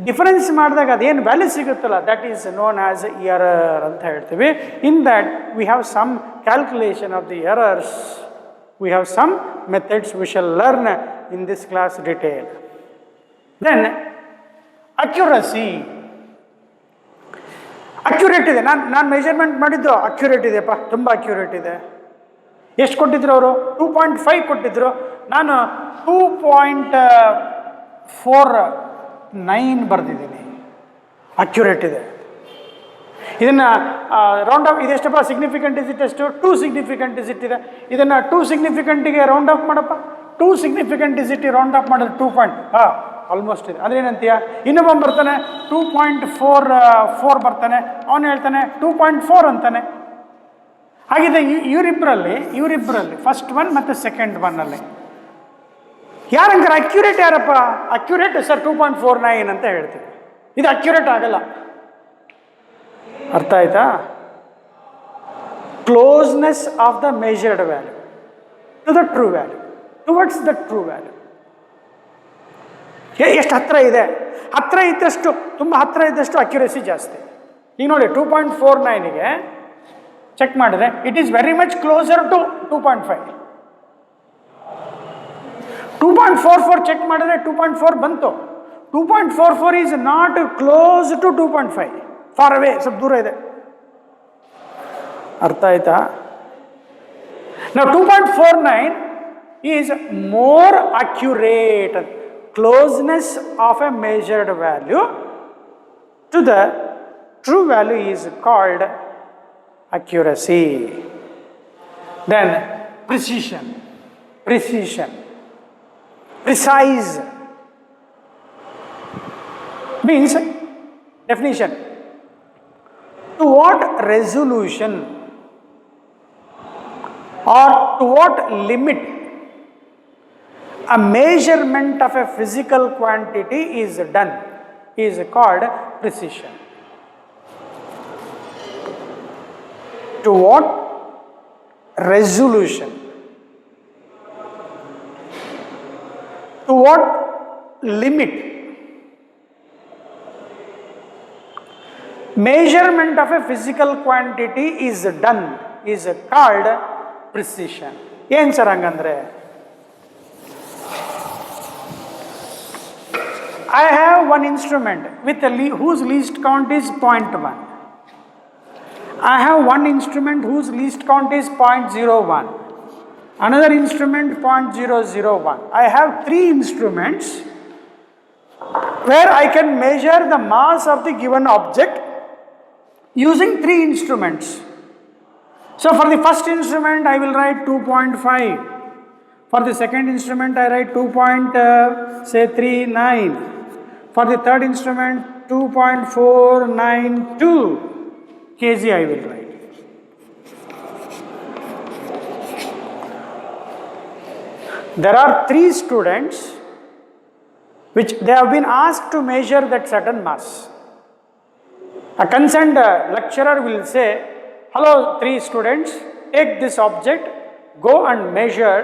difference ಮಾಡಿದಾಗ ಅದೇನು value ಸಿಗುತ್ತಲ್ಲ, that is known as error ಅಂತ ಹೇಳ್ತೀವಿ. In that we have some calculation of the errors, we have some methods we shall learn in this class detail. Then accuracy. Accurate ಇದೆ, ನಾನು measurement ಮಾಡಿದ್ದು accurate ಇದೆಯಪ್ಪ, ತುಂಬ accurate ಇದೆ. ಎಷ್ಟು ಕೊಟ್ಟಿದ್ರು ಅವರು? 2.5 ಕೊಟ್ಟಿದ್ರು. ನಾನು 2.49 ಬರೆದಿದ್ದೀನಿ. ಅಕ್ಯುರೇಟ್ ಇದೆ. ಇದನ್ನು ರೌಂಡ್ ಆಫ್ ಇದೆಷ್ಟಪ್ಪ? ಸಿಗ್ನಿಫಿಕೆಂಟ್ ಡಿಜಿಟ್ ಎಷ್ಟು? 2 ಸಿಗ್ನಿಫಿಕೆಂಟ್ ಡಿಜಿಟ್ ಇದೆ. ಇದನ್ನು 2 ಸಿಗ್ನಿಫಿಕೆಂಟಿಗೆ ರೌಂಡ್ ಆಫ್ ಮಾಡಪ್ಪ. 2 ಸಿಗ್ನಿಫಿಕೆಂಟ್ ಡಿಜಿಟ್ ರೌಂಡ್ ಆಫ್ ಮಾಡಿದ್ರೆ 2 ಪಾಯಿಂಟ್ ಆಲ್ಮೋಸ್ಟ್ ಇದೆ. ಅಂದರೆ ಏನಂತೀಯ? ಇನ್ನೊಬ್ಬ ಬರ್ತಾನೆ 2.44 ಬರ್ತಾನೆ, ಅವನು ಹೇಳ್ತಾನೆ 2.4 ಅಂತಾನೆ. ಹಾಗಿದೆ ಇವರಿಬ್ಬರಲ್ಲಿ ಫಸ್ಟ್ ಒನ್ ಮತ್ತು ಸೆಕೆಂಡ್ ಒನ್ನಲ್ಲಿ ಯಾರಂಗಾರೆ ಅಕ್ಯುರೇಟ್ ಯಾರಪ್ಪ? ಅಕ್ಯುರೇಟ್ ಸರ್ 2.49 ಅಂತ ಹೇಳ್ತೀವಿ. ಇದು ಅಕ್ಯುರೇಟ್ ಆಗಲ್ಲ. ಅರ್ಥ ಆಯ್ತಾ? Closeness of the measured value to the true value, towards the true value. ಎಷ್ಟು ಹತ್ತಿರ ಇದೆ, ಹತ್ತಿರ ಇದ್ದಷ್ಟು, ತುಂಬ ಹತ್ತಿರ ಇದ್ದಷ್ಟು ಅಕ್ಯುರೇಸಿ ಜಾಸ್ತಿ. ಈಗ ನೋಡಿ 2.49ಗೆ ಚೆಕ್ ಮಾಡಿದ್ರೆ it is very much closer to 2.5. 2.44 check ಮಾಡಿದ್ರೆ 2.4 ಬಂತು. 2.44 is not close to 2.5, far away, ಸ್ವಲ್ಪ ದೂರ ಇದೆ. ಅರ್ಥ ಆಯ್ತಾ? ನಾವು 2.49 is more accurate. Closeness of a measured value to the true value is called accuracy. Then precision, precise means, definition, to what resolution or to what limit a measurement of a physical quantity is done is called precision. To what resolution, to what limit measurement of a physical quantity is done is called precision. ಏನು sir ಹಂಗಂದ್ರೆ? I have one instrument with whose least count is 0.1. I have one instrument whose least count is 0.01. Another instrument 0.001. I have 3 instruments where I can measure the mass of the given object using 3 instruments. So for the first instrument I will write 2.5. For the second instrument I write 2.39. For the third instrument 2.492 kg I will write. There are 3 students which they have been asked to measure that certain mass. A concerned lecturer will say, hello 3 students, take this object, go and measure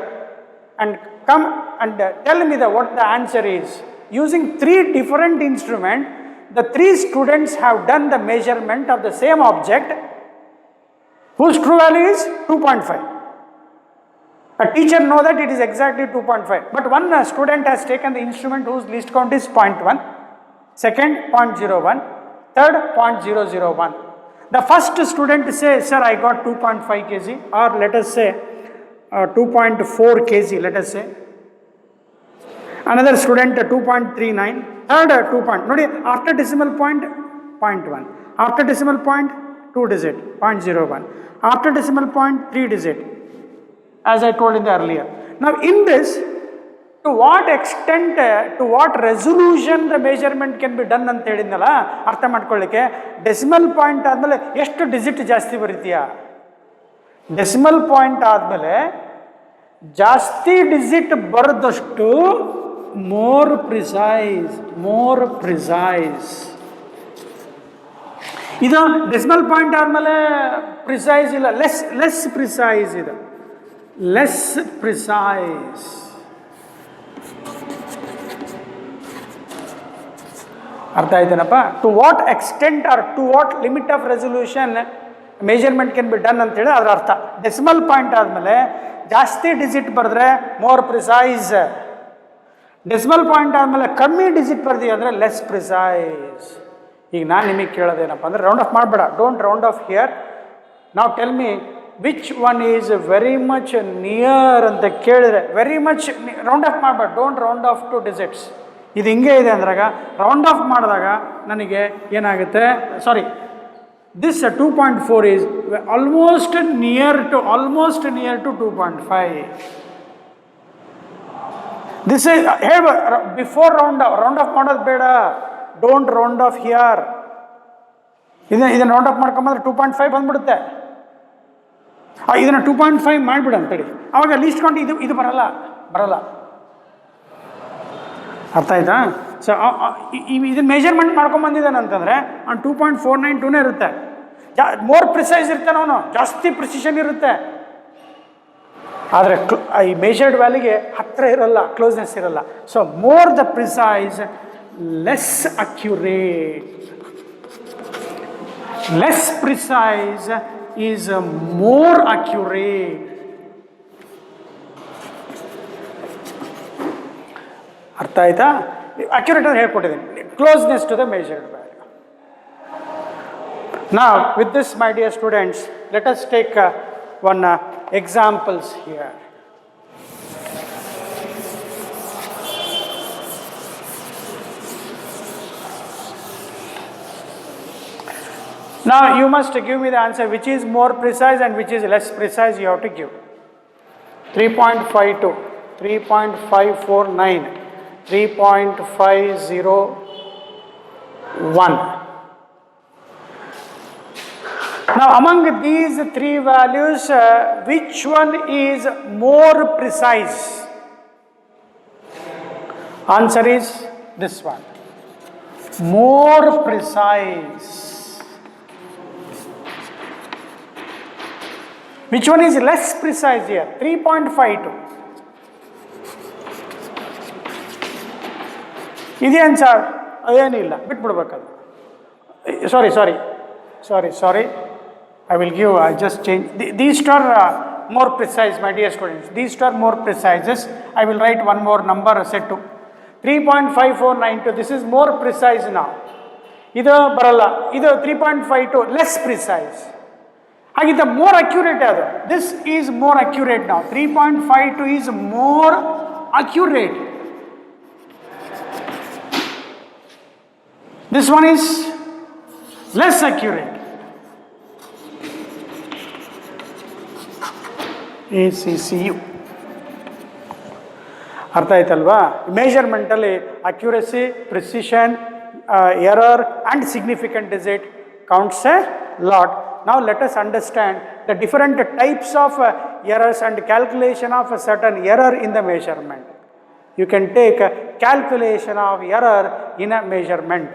and come and tell me what the answer is. Using 3 different instruments, the 3 students have done the measurement of the same object whose true value is 2.5. A teacher knows that it is exactly 2.5, but one student has taken the instrument whose least count is 0.1, second 0.01, third 0.001. The first student says, sir, I got 2.5 kg, or let us say 2.4 kg, let us say. Another student 2.39, third 2 point, nodi, after decimal point 0.1, after decimal point 2 digit 0.01, after decimal point 3 digit, as I told in the earlier. Now in this, to what extent, to what resolution the measurement can be done ಅಂತ ಹೇಳಿದ್ನಲ್ಲ, ಅರ್ಥ ಮಾಡ್ಕೊಳ್ಳಿಕ್ಕೆ decimal point ಆದಮೇಲೆ ಎಷ್ಟು digit ಜಾಸ್ತಿ ಬರೀತೀಯಾ? Decimal point ಆದಮೇಲೆ ಜಾಸ್ತಿ digit ಬರೆದಷ್ಟು more precise. ಇದು ಡೆಸಿಮಲ್ ಪಾಯಿಂಟ್ ಆದಮೇಲೆ ಪ್ರಿಸೈಸ್ ಇಲ್ಲ, ಲೆಸ್ ಪ್ರಿಸೈಸ್ ಇದು, ಲೆಸ್ ಪ್ರಿಸೈಸ್. ಅರ್ಥ ಆಯ್ತೇನಪ್ಪ? To what extent or to what limit of resolution measurement can be done ಅಂತೇಳಿ ಅದರ ಅರ್ಥ. ಡೆಸಿಮಲ್ ಪಾಯಿಂಟ್ ಆದಮೇಲೆ ಜಾಸ್ತಿ ಡಿಜಿಟ್ ಬರೆದ್ರೆ ಮೋರ್ ಪ್ರಿಸೈಸ್, ಡೆಸಿಮಲ್ ಪಾಯಿಂಟ್ ಆದಮೇಲೆ ಕಮ್ಮಿ ಡಿಜಿಟ್ ಬರ್ದಿ ಅಂದರೆ ಲೆಸ್ ಪ್ರಿಸೈಸ್. ಈಗ ನಾನು ನಿಮಗೆ ಕೇಳೋದೇನಪ್ಪ ಅಂದರೆ, ರೌಂಡ್ ಆಫ್ ಮಾಡಬೇಡ, ಡೋಂಟ್ ರೌಂಡ್ ಆಫ್ ಹಿಯರ್. ನಾವು tell me which one is very much near ಅಂತ ಕೇಳಿದ್ರೆ ವೆರಿ ಮಚ್ ರೌಂಡ್ ಆಫ್ ಮಾಡಬೇಡ, don't round off to digits. ಇದು ಹಿಂಗೆ ಇದೆ ಅಂದಾಗ ರೌಂಡ್ ಆಫ್ ಮಾಡಿದಾಗ ನನಗೆ ಏನಾಗುತ್ತೆ, sorry, this 2.4 is almost near to 2.5. This is ಹೇಳ್ಬ ಬಿಫೋರ್ ರೌಂಡ್ ಆಫ್ ಮಾಡೋದು ಬೇಡ, ಡೋಂಟ್ ರೌಂಡ್ ಆಫ್ ಹಿಯರ್. ಇದನ್ನು ರೌಂಡ್ ಆಫ್ ಮಾಡ್ಕೊಂಬಂದ್ರೆ 2.5 ಬಂದ್ಬಿಡುತ್ತೆ. ಇದನ್ನು 2.5 ಮಾಡಿಬಿಡ ಅಂತೇಳಿ, ಅವಾಗ ಲೀಸ್ಟ್ ಕೌಂಟ್ ಇದು ಬರಲ್ಲ. ಅರ್ಥ ಆಯ್ತಾ? ಸೊ ಇದನ್ನು ಮೆಜರ್ಮೆಂಟ್ ಮಾಡ್ಕೊಂಬಂದಿದ್ದಾನೆ ಅಂತಂದರೆ ಅವ್ನು 2.492 ಇರುತ್ತೆ. ಮೋರ್ ಪ್ರಿಸೈಸ್ ಇರ್ತಾನೆ ಅವನು, ಜಾಸ್ತಿ ಪ್ರಿಸಿಷನ್ ಇರುತ್ತೆ. ಆದರೆ ಈ ಮೆಜರ್ಡ್ ವ್ಯಾಲ್ಯೂಗೆ ಹತ್ತಿರ ಇರಲ್ಲ, ಕ್ಲೋಸ್ನೆಸ್ ಇರಲ್ಲ. So more the precise, less accurate. Less precise is more accurate. ಅರ್ಥ ಆಯ್ತಾ? ಅಕ್ಯುರೇಟ್ ಅಂತ ಹೇಳ್ಕೊಟ್ಟಿದ್ದೀನಿ, closeness to the measured value. Now with this, my dear students, let us take one examples here. Now you must give me the answer which is more precise and which is less precise. You have to give 3.52, 3.549, 3.501. Now among these three values, which one is more precise? Answer is this one, more precise. Which one is less precise here? 3.52. ಇದೇನು sir? ಅದೇನಿಲ್ಲ, ಬಿಟ್ಬಿಡ್ಬೇಕದು. Sorry. I will give, I just change. These two are more precise, my dear students. These two are more precise. I will write one more number set to 3.5492. This is more precise now. Idu baralla. Idu 3.52 less precise. Agida more accurate adu. This is more accurate now. 3.52 is more accurate. This one is less accurate. ACCU. ಅರ್ಥ ಆಯ್ತಲ್ವಾ? ಮೆಜರ್ಮೆಂಟಲ್ಲಿ accuracy, precision, error and significant digit counts a lot. Now let us understand the different types of errors and calculation of a certain error in the measurement. You can take a calculation of error in a measurement.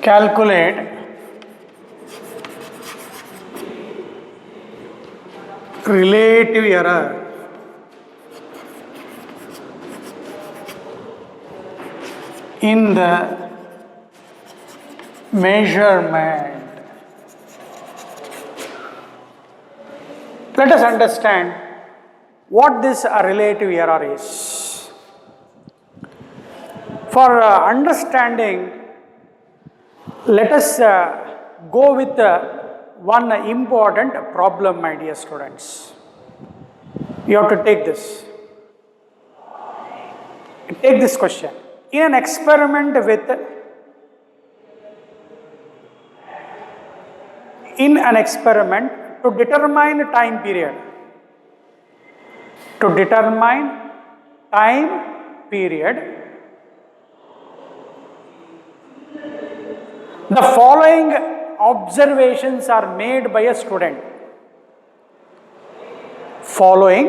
Calculate relative error in the measurement. Let us understand what this relative error is. For understanding, let us go with one important problem, my dear students. You have to take this. Take this question. In an experiment to determine time period. The following observations are made by a student. Following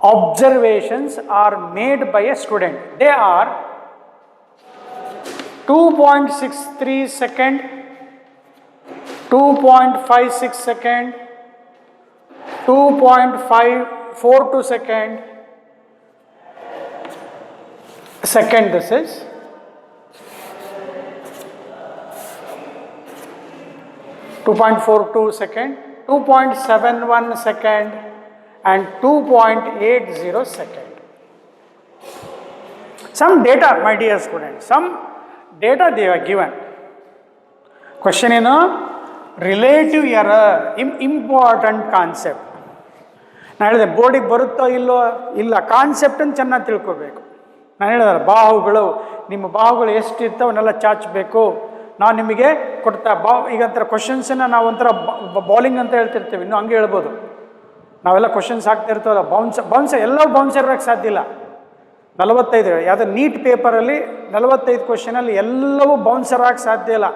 observations are made by a student. They are 2.63 second, 2.56 second, 2.542 second, this is 2.42 second, 2.71 second and 2.80 second. Some data, my dear students, some data they are given. Question ಏನು relative error important concept. ನಾನು ಹೇಳಿದೆ ಬೋರ್ಡಿಗೆ ಬರುತ್ತೋ ಇಲ್ಲೋ ಇಲ್ಲ, ಕಾನ್ಸೆಪ್ಟನ್ನು ಚೆನ್ನಾಗಿ ತಿಳ್ಕೊಬೇಕು. ನಾನು ಹೇಳಿದೆ ಬಾಹುಗಳು, ನಿಮ್ಮ ಬಾಹುಗಳು ಎಷ್ಟು ಇರ್ತಾವನ್ನೆಲ್ಲ ಚಾಚಬೇಕು. ನಾವು ನಿಮಗೆ ಕೊಡ್ತಾ ಈಗ ಒಂಥರ ಕ್ವಶನ್ಸನ್ನು ನಾವು ಒಂಥರ ಬೌಲಿಂಗ್ ಅಂತ ಹೇಳ್ತಿರ್ತೀವಿ, ಇನ್ನೂ ಹಂಗೆ ಹೇಳ್ಬೋದು. ನಾವೆಲ್ಲ ಕ್ವಶನ್ಸ್ ಹಾಕ್ತಾ ಇರ್ತೀವಲ್ಲ, ಬೌನ್ಸರ್ ಎಲ್ಲವೂ ಬೌನ್ಸರ್ ಇರೋಕ್ಕೆ ಸಾಧ್ಯ ಇಲ್ಲ. 45 ಯಾವುದೋ ನೀಟ್ ಪೇಪರಲ್ಲಿ 45 ಕ್ವಶನಲ್ಲಿ ಎಲ್ಲವೂ ಬೌನ್ಸರ್ ಆಗಕ್ಕೆ ಸಾಧ್ಯ ಇಲ್ಲ.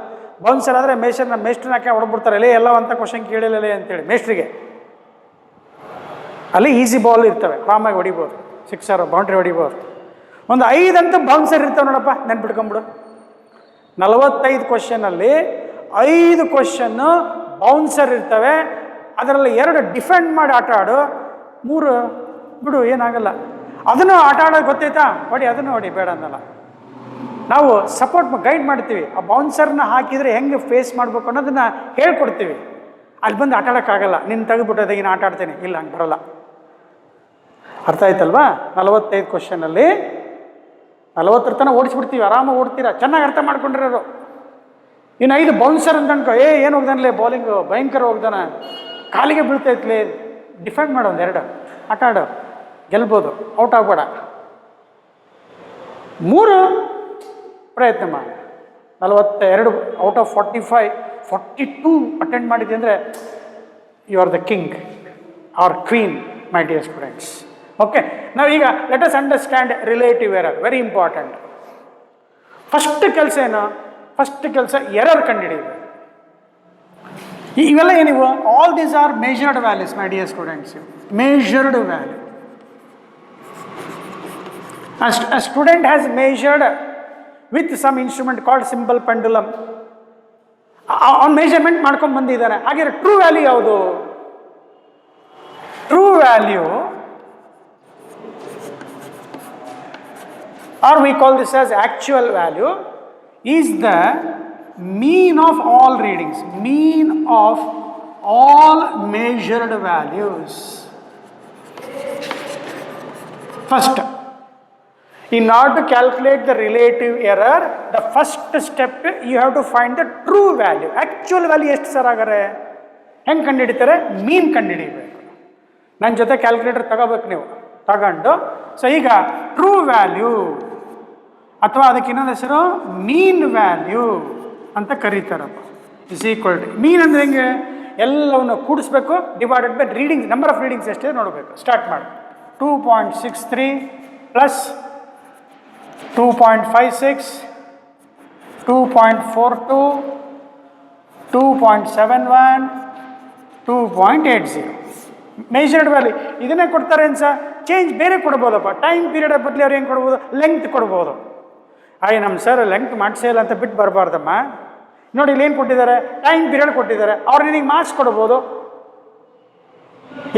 ಬೌನ್ಸರ್ ಆದರೆ ಮೇಸ್ಟ್ರನ್ನ ಹಾಕಿ ಹೊಡ್ಬಿಡ್ತಾರೆ, ಅಲ್ಲೇ ಎಲ್ಲ ಅಂತ ಕ್ವಶನ್ ಕೇಳಿಲ್ಲ ಅಂತೇಳಿ ಮೇಸ್ಟ್ರಿಗೆ. ಅಲ್ಲಿ ಈಸಿ ಬಾಲ್ ಇರ್ತವೆ, ಕಾಮಾಗಿ ಹೊಡಿಬೋದು, ಸಿಕ್ಸರ್ ಬೌಂಡ್ರಿ ಹೊಡಿಬೋದು. ಒಂದು 5 ಅಂತೂ ಬೌನ್ಸರ್ ಇರ್ತವೆ ನೋಡಪ್ಪ, ನೆನ್ಪಿಟ್ಕೊಂಬಿಡು. 45 ಕ್ವಶನಲ್ಲಿ 5 ಕ್ವಶನ್ನು ಬೌನ್ಸರ್ ಇರ್ತವೆ. ಅದರಲ್ಲಿ 2 ಡಿಫೆಂಡ್ ಮಾಡಿ ಆಟ ಆಡು, 3 ಬಿಡು, ಏನಾಗಲ್ಲ. ಅದನ್ನು ಆಟ ಆಡೋದು ಗೊತ್ತೈತಾ, ಹೊಡಿ, ಅದನ್ನು ಹೊಡಿ, ಬೇಡ ಅನ್ನಲ್ಲ. ನಾವು ಸಪೋರ್ಟ್ ಗೈಡ್ ಮಾಡ್ತೀವಿ. ಆ ಬೌನ್ಸರ್ನ ಹಾಕಿದರೆ ಹೆಂಗೆ ಫೇಸ್ ಮಾಡಬೇಕು ಅನ್ನೋದನ್ನು ಹೇಳ್ಕೊಡ್ತೀವಿ. ಅಲ್ಲಿ ಬಂದು ಆಟ ಆಡೋಕ್ಕಾಗಲ್ಲ, ನಿನ್ನ ತೆಗೆದುಬಿಟ್ಟೋದಾಗ ಇನ್ನು ಆಟ ಆಡ್ತೇನೆ, ಇಲ್ಲ ಹಂಗೆ ಬರೋಲ್ಲ. ಅರ್ಥ ಆಯ್ತಲ್ವಾ? 45 ಕ್ವಶನಲ್ಲಿ 40 ತನಕ ಓಡಿಸ್ಬಿಡ್ತೀವಿ, ಆರಾಮಾಗಿ ಓಡ್ತೀರಾ, ಚೆನ್ನಾಗಿ ಅರ್ಥ ಮಾಡ್ಕೊಂಡಿರೋರು. ಇನ್ನು 5 ಬೌನ್ಸರ್ ಅಂತ ಅನ್ಕೋ, ಏನು ಹೋಗ್ದಾನಲೇ ಬೌಲಿಂಗು, ಭಯಂಕರ ಹೋಗ್ದಾನ, ಕಾಲಿಗೆ ಬೀಳ್ತೈತ್ಲೇ, ಡಿಫೆಂಡ್ ಮಾಡೋ 1-2 ಆಟ ಆಡು, ಗೆಲ್ಬೋದು, ಔಟ್ ಆಗಬೇಡ. 3 ಪ್ರಯತ್ನ ಮಾಡಿ. 42 ಔಟ್ ಆಫ್ 45, 42 ಅಟೆಂಡ್ ಮಾಡಿದ್ದೆ ಅಂದರೆ you are the king or queen, my dear students. Okay, ನಾವೀಗ let us understand relative error, very important. First ಕೆಲಸ ಏನು? ಫಸ್ಟ್ ಕೆಲಸ ಎರರ್ ಕಂಡುಹಿಡಿಯುವುದು. ಇವೆಲ್ಲ ಏನಿವು? All these are measured values, my dear students. Measured value. A student has measured with some instrument called simple pendulum. ಅವ್ನು measurement ಮಾಡ್ಕೊಂಡು ಬಂದಿದ್ದಾನೆ. ಹಾಗೆ ಟ್ರೂ ವ್ಯಾಲ್ಯೂ ಯಾವುದು? True value, or we call this as actual value, is the mean of all readings, mean of all measured values. First, in order to calculate the relative error, the first step you have to find the true value. Actual value ಎಷ್ಟು sir ಆಗರೆ? ಹೆಂಗೆ ಕಂಡುಹಿಡಿತಾರೆ? ಮೀನ್ ಕಂಡುಹಿಡಿಬೇಕು. ನನ್ನ ಜೊತೆ calculator ತಗೋಬೇಕು ನೀವು, ತಗೊಂಡು. So ಈಗ true value ಅಥವಾ ಅದಕ್ಕೆ ಇನ್ನೊಂದು ಹೆಸರು ಮೀನ್ ವ್ಯಾಲ್ಯೂ ಅಂತ ಕರೀತಾರಪ್ಪ. ಇಸ್ ಈಕ್ವಲ್ ಟು ಮೀನ್ ಅಂದರೆ ಹೆಂಗೆ? ಎಲ್ಲವನ್ನು ಕೂಡಿಸ್ಬೇಕು, divided by readings, number of readings ಎಷ್ಟಿದೆ ನೋಡಬೇಕು. ಸ್ಟಾರ್ಟ್ ಮಾಡಿ. 2.63 ಪ್ಲಸ್ 2.56, 2.42, 2.71, 2.80. ಮೆಜರ್ಡ್ ವ್ಯಾಲ್ಯೂ ಇದನ್ನೇ ಕೊಡ್ತಾರೆ ಏನು ಸರ್? ಚೇಂಜ್ ಬೇರೆ ಕೊಡ್ಬೋದಪ್ಪ. ಟೈಮ್ ಪೀರಿಯಡ್ ಬದಲಿ ಅವ್ರು ಏನು ಕೊಡ್ಬೋದು? ಲೆಂತ್ ಕೊಡ್ಬೋದು. ನಮ್ಮ ಸರ್ ಲೆಂತ್ ಮಾಡಿಸೇ ಇಲ್ಲ ಅಂತ ಬಿಟ್ಟು ಬರಬಾರ್ದಮ್ಮ. ನೋಡಿ ಇಲ್ಲಿ ಏನು ಕೊಟ್ಟಿದ್ದಾರೆ? ಟೈಮ್ ಪೀರಿಯಡ್ ಕೊಟ್ಟಿದ್ದಾರೆ. ಅವ್ರು ನಿನಗೆ ಮಾರ್ಕ್ಸ್ ಕೊಡ್ಬೋದು,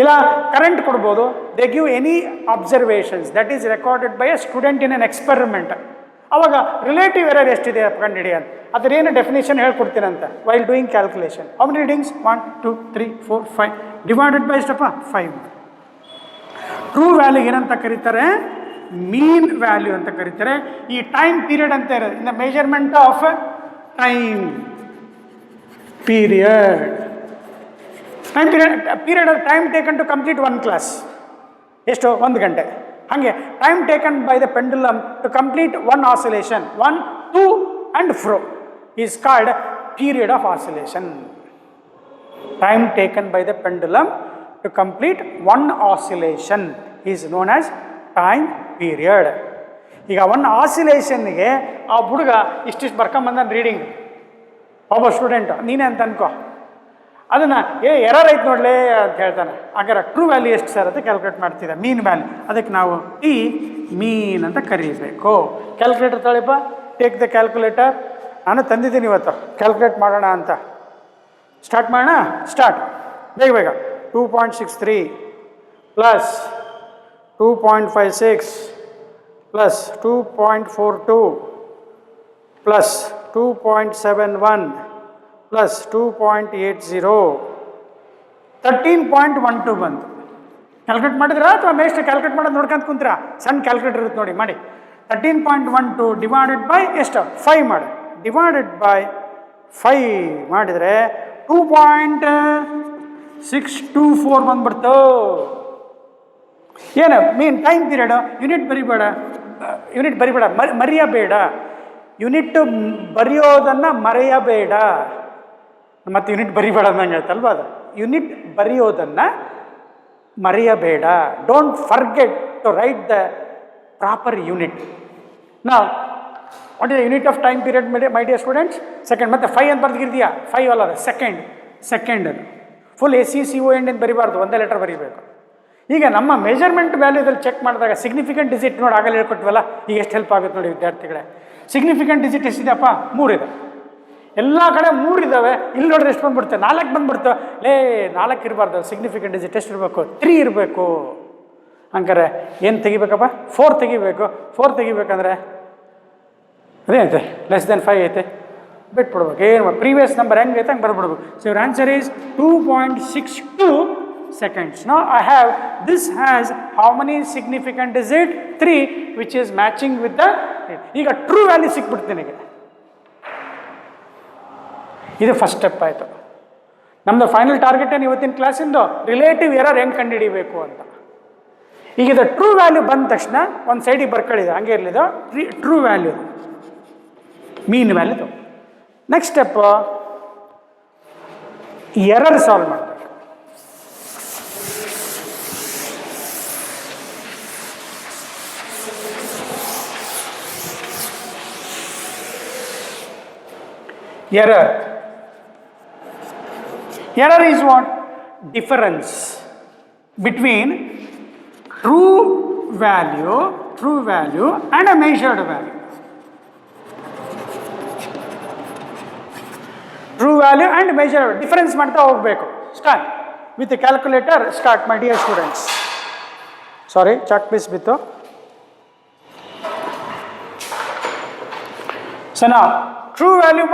ಇಲ್ಲ ಕರೆಂಟ್ ಕೊಡ್ಬೋದು. They give any observations that is recorded by a student in an experiment. ಅವಾಗ ರಿಲೇಟಿವ್ ಎರರ್ ಎಷ್ಟಿದೆ ಕಂಡುಹಿಡಿ ಅಂತ ಅದರೇನು ಡೆಫಿನೇಷನ್ ಹೇಳ್ಕೊಡ್ತೀನಂತ. While doing calculation how many readings? 1 2 3 4 5 divided by ಎಷ್ಟಪ್ಪ? 5. ಟ್ರೂ ವ್ಯಾಲ್ಯೂ ಏನಂತ ಕರೀತಾರೆ? ಮೀನ್ ವ್ಯಾಲ್ಯೂ ಅಂತ ಕರೀತಾರೆ. ಈ ಟೈಮ್ ಪೀರಿಯಡ್ ಅಂತ ಇರೋದು in the measurement of time period. Time taken to complete 1 class ಎಷ್ಟು? 1 ಗಂಟೆ. ಹಾಗೆ time taken by the pendulum to complete 1 oscillation, 1 2 and fro is called period of oscillation. Time taken by the pendulum to complete 1 oscillation is known as time period. ಈಗ 1 ಆಸಿಲೇಷನ್ಗೆ ಆ ಹುಡುಗ ಇಷ್ಟಿಷ್ಟು ಬರ್ಕೊಂಬಂದ reading, ಒಬ್ಬ student ನೀನೇ ಅಂತ ಅನ್ಕೋ, ಅದನ್ನು ಎರರ್ ಐತೆ ನೋಡಲೇ ಅಂತ ಹೇಳ್ತಾನೆ. ಹಾಗಾದ್ರೆ ಟ್ರೂ ವ್ಯಾಲ್ಯೂ ಎಷ್ಟು ಸರ್ ಅಂತ ಕ್ಯಾಲ್ಕುಲೇಟ್ ಮಾಡ್ತಿದ್ದೆ, ಮೀನ್ ವ್ಯಾಲ್ಯೂ. ಅದಕ್ಕೆ ನಾವು ಈ ಮೀನ್ ಅಂತ ಕರೀಬೇಕು. ಕ್ಯಾಲ್ಕುಲೇಟರ್ ತೊಳಿಪ್ಪ, ಟೇಕ್ ದ ಕ್ಯಾಲ್ಕುಲೇಟರ್. ನಾನು ತಂದಿದ್ದೀನಿ ಇವತ್ತು, ಕ್ಯಾಲ್ಕುಲೇಟ್ ಮಾಡೋಣ ಅಂತ. ಸ್ಟಾರ್ಟ್ ಮಾಡೋಣ. ಸ್ಟಾರ್ಟ್, ಬೇಗ ಬೇಗ. 2.63 ಪ್ಲಸ್ 2.56 ಪ್ಲಸ್ 2.42 ಪ್ಲಸ್ 2.71 ಪ್ಲಸ್ 2.80 13.12 ಬಂತು. ಕ್ಯಾಲ್ಕುಲೇಟ್ ಮಾಡಿದ್ರಾ ಅಥವಾ ಮೇಸ್ಟ್ ಕ್ಯಾಲ್ಕುಲೇಟ್ ಮಾಡೋದು ನೋಡ್ಕೊಂತ ಕುಂತೀರಾ? ಸಣ್ಣ ಕ್ಯಾಲ್ಕುಲೇಟರ್ ಇರುತ್ತೆ ನೋಡಿ, ಮಾಡಿ. 13.12 ಡಿವೈಡೆಡ್ ಬೈ ಎಷ್ಟು? 5 ಮಾಡಿ. ಡಿವೈಡೆಡ್ ಬೈ 5 ಮಾಡಿದರೆ 2.624 ಬಂದ್ಬಿಡ್ತು. ಏನು ಮೀನ್ ಟೈಮ್ ಪೀರಿಯಡ್? ಯೂನಿಟ್ ಬರಿಬೇಡ, ಮರೆಯಬೇಡ. ಯೂನಿಟ್ ಬರೆಯೋದನ್ನು ಮರೆಯಬೇಡ. ಮತ್ತು ಯೂನಿಟ್ ಬರಿಬೇಡ ಅಂದಂಗೆ ಆಯ್ತಲ್ವ ಅದು. ಯೂನಿಟ್ ಬರೆಯೋದನ್ನು ಮರೆಯಬೇಡ. Don't forget to write the proper unit. ನಾವು what is the unit of time period my dear students? Second. ಮತ್ತು 5 ಅಂತ ಬರ್ದಿರ್ತೀಯಾ? 5 ಅಲ್ಲ, ಅದು ಸೆಕೆಂಡ್ ಅದು. ಫುಲ್ SECOND ಅಂತ ಬರಿಬಾರ್ದು, ಒಂದೇ ಲೆಟರ್ ಬರೀಬೇಕು. ಈಗ ನಮ್ಮ ಮೆಜರ್ಮೆಂಟ್ ವ್ಯಾಲ್ಯೂದಲ್ಲಿ ಚೆಕ್ ಮಾಡಿದಾಗ ಸಿಗ್ನಿಫಿಕೆಂಟ್ ಡಿಜಿಟ್ ನೋಡಿ, ಆಗಲೇ ಹೇಳ್ಕೊಟ್ವಲ್ಲ, ಈಗ ಎಷ್ಟು ಹೆಲ್ಪ್ ಆಗುತ್ತೆ ನೋಡಿ ವಿದ್ಯಾರ್ಥಿಗಳೇ. Significant digit ಎಷ್ಟಿದೆಯಪ್ಪ? 3 ಇದೆ. ಎಲ್ಲ ಕಡೆ 3 ಇದ್ದಾವೆ. ಇಲ್ಲಿ ನೋಡಿದ್ರೆ ಎಷ್ಟು ಬಂದ್ಬಿಡ್ತೇವೆ? 4 ಬಂದ್ಬಿಡ್ತೇವೆ. 4 ಇರಬಾರ್ದು. ಸಿಗ್ನಿಫಿಕೆಂಟ್ ಡಿಜಿಟ್ ಎಷ್ಟು ಇರಬೇಕು? 3 ಇರಬೇಕು. ಹಂಗಾರೆ ಏನು ತೆಗಿಬೇಕಪ್ಪ? 4 ತೆಗಿಬೇಕು. 4 ತೆಗಿಬೇಕಂದ್ರೆ ಅದೇನೈತೆ? ಲೆಸ್ ದೆನ್ 5 ಐತೆ, ಬಿಟ್ಬಿಡ್ಬೇಕು. ಏನು ಪ್ರೀವಿಯಸ್ ನಂಬರ್ ಹೆಂಗೆ ಐತೆ ಹಂಗೆ ಬರ್ಬಿಡ್ಬೇಕು. So your answer is 2.62 seconds. Now I have, this has how many significant digit? 3, which is matching with the, ಈಗ ಟ್ರೂ ವ್ಯಾಲ್ಯೂ ಸಿಕ್ಬಿಡ್ತು ನಿನಗೆ. ಇದು ಫಸ್ಟ್ ಸ್ಟೆಪ್ ಆಯಿತು. ನಮ್ಮದು ಫೈನಲ್ ಟಾರ್ಗೆಟ್ ಏನು ಇವತ್ತಿನ ಕ್ಲಾಸಿಂದು? ರಿಲೇಟಿವ್ ಎರರ್ ಹೆಂಗೆ ಕಂಡುಹಿಡಿಬೇಕು ಅಂತ. ಈಗ ಇದು ಟ್ರೂ ವ್ಯಾಲ್ಯೂ ಬಂದ ತಕ್ಷಣ ಒಂದು ಸೈಡಿಗೆ ಬರ್ಕೊಳ್ಳಿದೆ, ಹಂಗೆ ಇರಲಿದು ಟ್ರೂ ವ್ಯಾಲ್ಯೂ, ಮೀನ್ ವ್ಯಾಲ್ಯೂದು. ನೆಕ್ಸ್ಟ್ ಸ್ಟೆಪ್ ಎರರ್ ಸಾಲ್ವ್ ಮಾಡಬೇಕು. Error is what? Difference between true value and a measured value. True value and measured value. Difference ಮಾಡ್ತಾ ಹೋಗಬೇಕು. Start with the calculator. Start, my dear students. Sorry, chalk piece ಬಿತ್ತು. So now true value